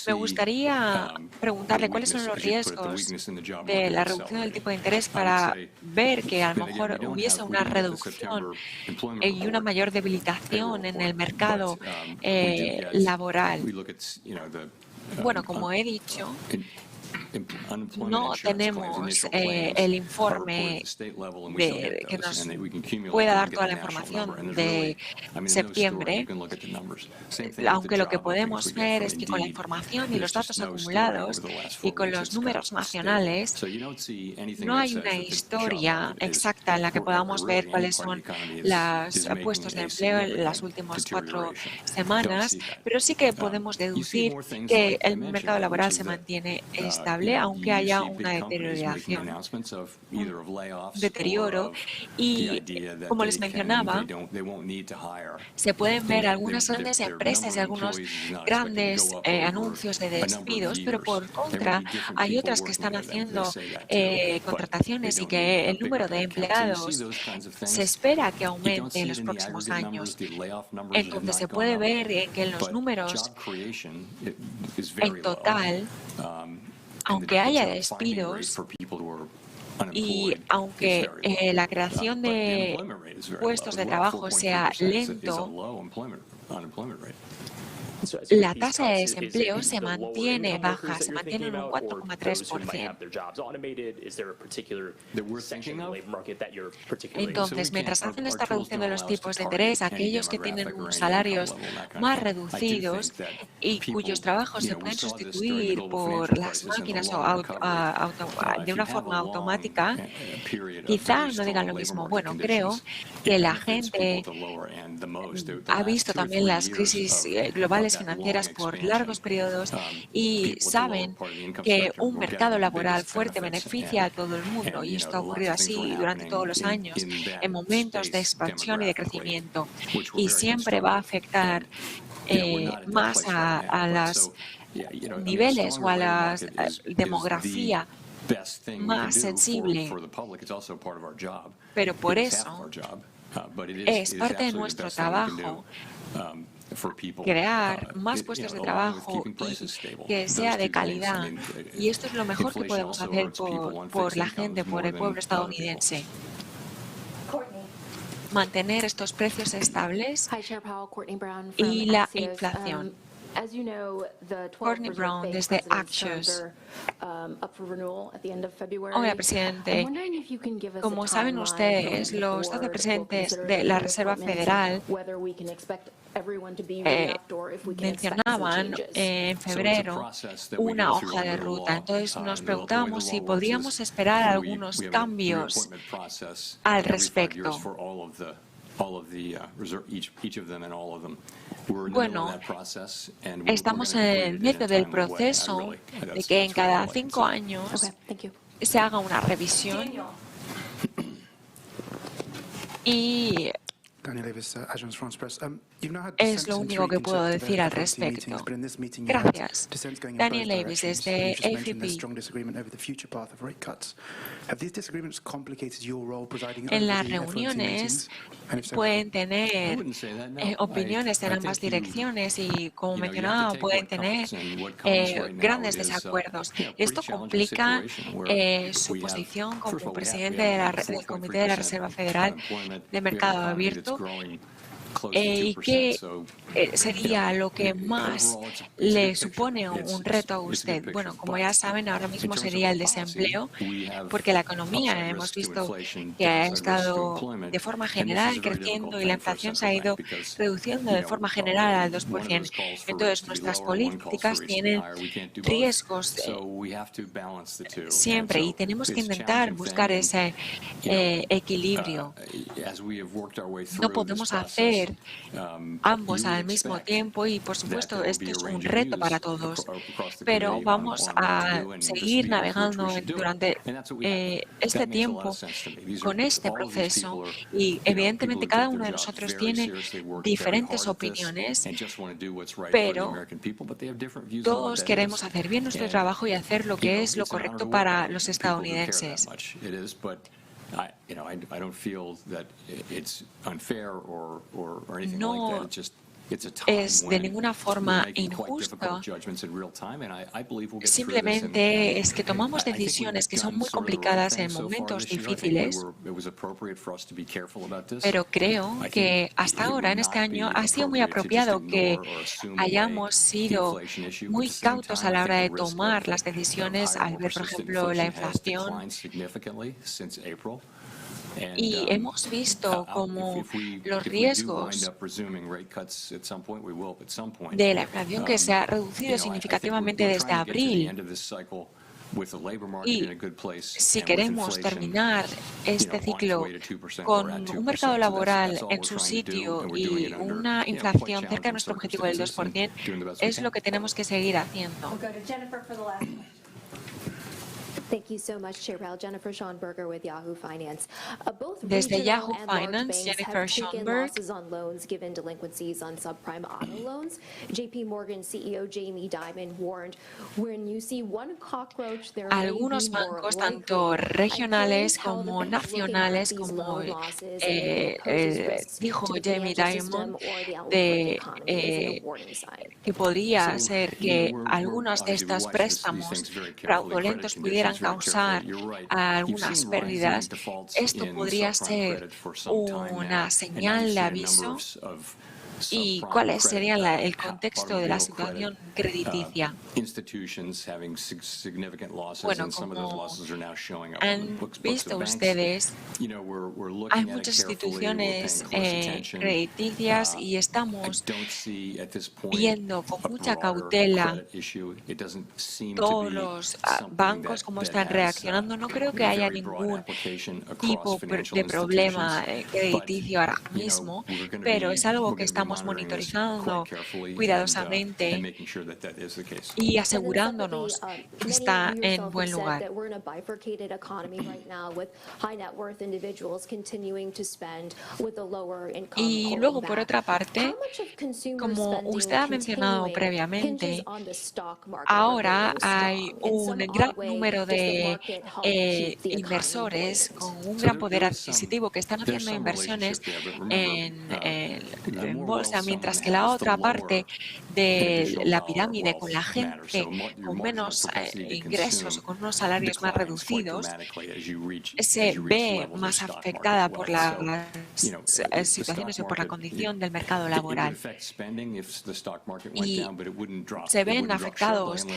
Me gustaría preguntarle cuáles son los riesgos de la reducción del tipo de interés para ver que a lo mejor hubiese una reducción y una mayor debilitación en el mercado laboral. Bueno, como he dicho, no tenemos el informe que nos pueda dar toda la información de septiembre, aunque lo que podemos ver es que con la información y los datos acumulados y con los números nacionales no hay una historia exacta en la que podamos ver cuáles son los puestos de empleo en las últimas 4 semanas, pero sí que podemos deducir que el mercado laboral se mantiene estable estable, aunque haya una deterioro. Y como les mencionaba, se pueden ver algunas grandes empresas y algunos grandes anuncios de despidos, pero por contra hay otras que están haciendo contrataciones y que el número de empleados se espera que aumente en los próximos años. Entonces se puede ver que en los números en total, aunque haya despidos y aunque la creación de puestos de trabajo sea lento, la tasa de desempleo se mantiene baja, se mantiene en un 4,3%. Entonces, mientras hacen esta reducción de los tipos de interés, aquellos que tienen unos salarios más reducidos y cuyos trabajos se pueden sustituir por las máquinas o de una forma automática, quizás no digan lo mismo. Bueno, creo que la gente ha visto también las crisis globales financieras por largos periodos y saben que un mercado laboral fuerte beneficia a todo el mundo, y esto ha ocurrido así durante todos los años en momentos de expansión y de crecimiento, y siempre va a afectar más a los niveles o a la demografía más sensible, pero por eso es parte de nuestro trabajo crear más puestos de trabajo y que sea de calidad. Y esto es lo mejor que podemos hacer por la gente, por el pueblo estadounidense. Mantener estos precios estables y la inflación. Courtney Brown, desde Axios. Hola, presidente. Como saben ustedes, los 12 presidentes de la Reserva Federal mencionaban en febrero una hoja de ruta. Entonces nos preguntábamos si podríamos esperar algunos cambios al respecto. Bueno, estamos en el medio del proceso de que en cada 5 años se haga una revisión y es lo único que puedo decir al respecto. Gracias. Daniel Davis, desde AFP. En las reuniones pueden tener opiniones en ambas direcciones y, como mencionaba, pueden tener grandes desacuerdos. Esto complica su posición como presidente del Comité de la Reserva Federal de Mercado Abierto. ¿Y qué sería lo que más le supone un reto a usted? Bueno, como ya saben, ahora mismo sería el desempleo, porque la economía hemos visto que ha estado de forma general creciendo y la inflación se ha ido reduciendo de forma general al 2%. Entonces, nuestras políticas tienen riesgos siempre y tenemos que intentar buscar ese equilibrio. No podemos hacer ambos al mismo tiempo y, por supuesto, esto es un reto para todos, pero vamos a seguir navegando durante este tiempo con este proceso y, evidentemente, cada uno de nosotros tiene diferentes opiniones, pero todos queremos hacer bien nuestro trabajo y hacer lo que es lo correcto para los estadounidenses. No es de ninguna forma injusto, simplemente es que tomamos decisiones que son muy complicadas en momentos difíciles, pero creo que hasta ahora, en este año, ha sido muy apropiado que hayamos sido muy cautos a la hora de tomar las decisiones al ver, por ejemplo, la inflación. Y hemos visto cómo los riesgos de la inflación que se ha reducido significativamente desde abril. Y si queremos terminar este ciclo con un mercado laboral en su sitio y una inflación cerca de nuestro objetivo del 2%, es lo que tenemos que seguir haciendo. Desde Yahoo Finance, Jennifer Schonberg. Algunos bancos, tanto regionales como nacionales, como dijo Jamie Dimon, que podría ser que algunos de estos préstamos fraudulentos pudieran causar algunas pérdidas. Esto podría ser una señal de aviso. ¿Y cuál sería el contexto de la situación crediticia? Bueno, como han visto ustedes, hay muchas instituciones crediticias y estamos viendo con mucha cautela todos los bancos cómo están reaccionando. No creo que haya ningún tipo de problema crediticio ahora mismo, pero es algo que estamos monitorizando cuidadosamente y asegurándonos que está en buen lugar. Y luego, por otra parte, como usted ha mencionado previamente, ahora hay un gran número de inversores con un gran poder adquisitivo que están haciendo inversiones en bolsa, mientras que la otra parte de la pirámide, con la gente con menos ingresos o con unos salarios más reducidos, se ve más afectada por las situaciones o por la condición del mercado laboral. Y se ven afectados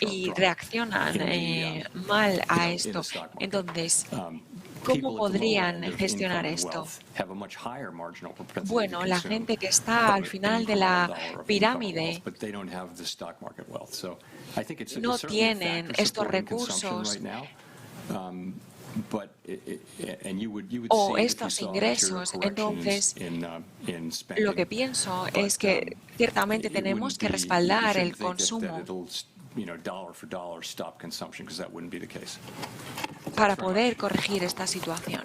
y reaccionan mal a esto. Entonces, ¿cómo podrían gestionar esto? Bueno, la gente que está al final de la pirámide no tienen estos recursos o estos ingresos. Entonces, lo que pienso es que ciertamente tenemos que respaldar el consumo para poder corregir esta situación.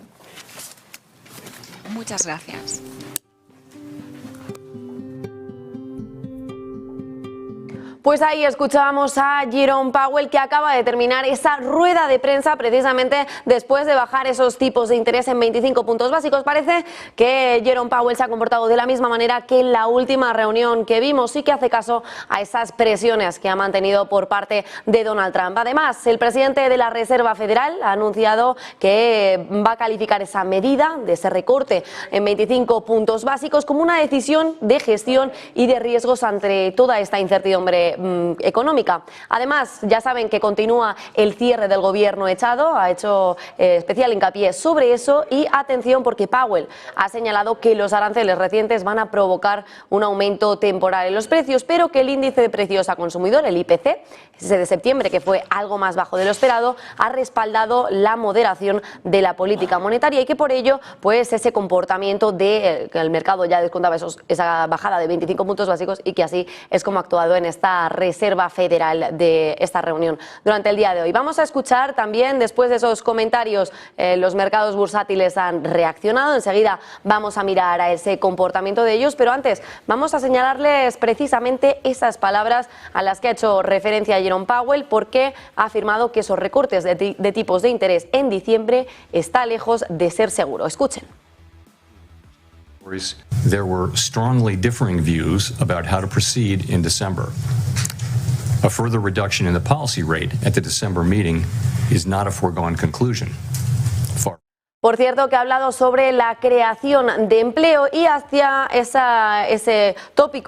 Muchas gracias. Pues ahí escuchábamos a Jerome Powell, que acaba de terminar esa rueda de prensa precisamente después de bajar esos tipos de interés en 25 puntos básicos. Parece que Jerome Powell se ha comportado de la misma manera que en la última reunión que vimos y que hace caso a esas presiones que ha mantenido por parte de Donald Trump. Además, el presidente de la Reserva Federal ha anunciado que va a calificar esa medida de ese recorte en 25 puntos básicos como una decisión de gestión y de riesgos ante toda esta incertidumbre económica. Además, ya saben que continúa el cierre del gobierno echado, ha hecho especial hincapié sobre eso y atención porque Powell ha señalado que los aranceles recientes van a provocar un aumento temporal en los precios, pero que el índice de precios a consumidor, el IPC, ese de septiembre, que fue algo más bajo de lo esperado, ha respaldado la moderación de la política monetaria y que por ello, pues ese comportamiento de que el mercado ya descontaba esa bajada de 25 puntos básicos y que así es como ha actuado en esta Reserva Federal de esta reunión durante el día de hoy. Vamos a escuchar también, después de esos comentarios, los mercados bursátiles han reaccionado. Enseguida vamos a mirar a ese comportamiento de ellos, pero antes vamos a señalarles precisamente esas palabras a las que ha hecho referencia Jerome Powell, porque ha afirmado que esos recortes de tipos de interés en diciembre está lejos de ser seguro. Escuchen. There were strongly differing views about how to proceed in December. A further reduction in the policy rate at the December meeting is not a foregone conclusion. Por cierto, que ha hablado sobre la creación de empleo y hacia ese tópico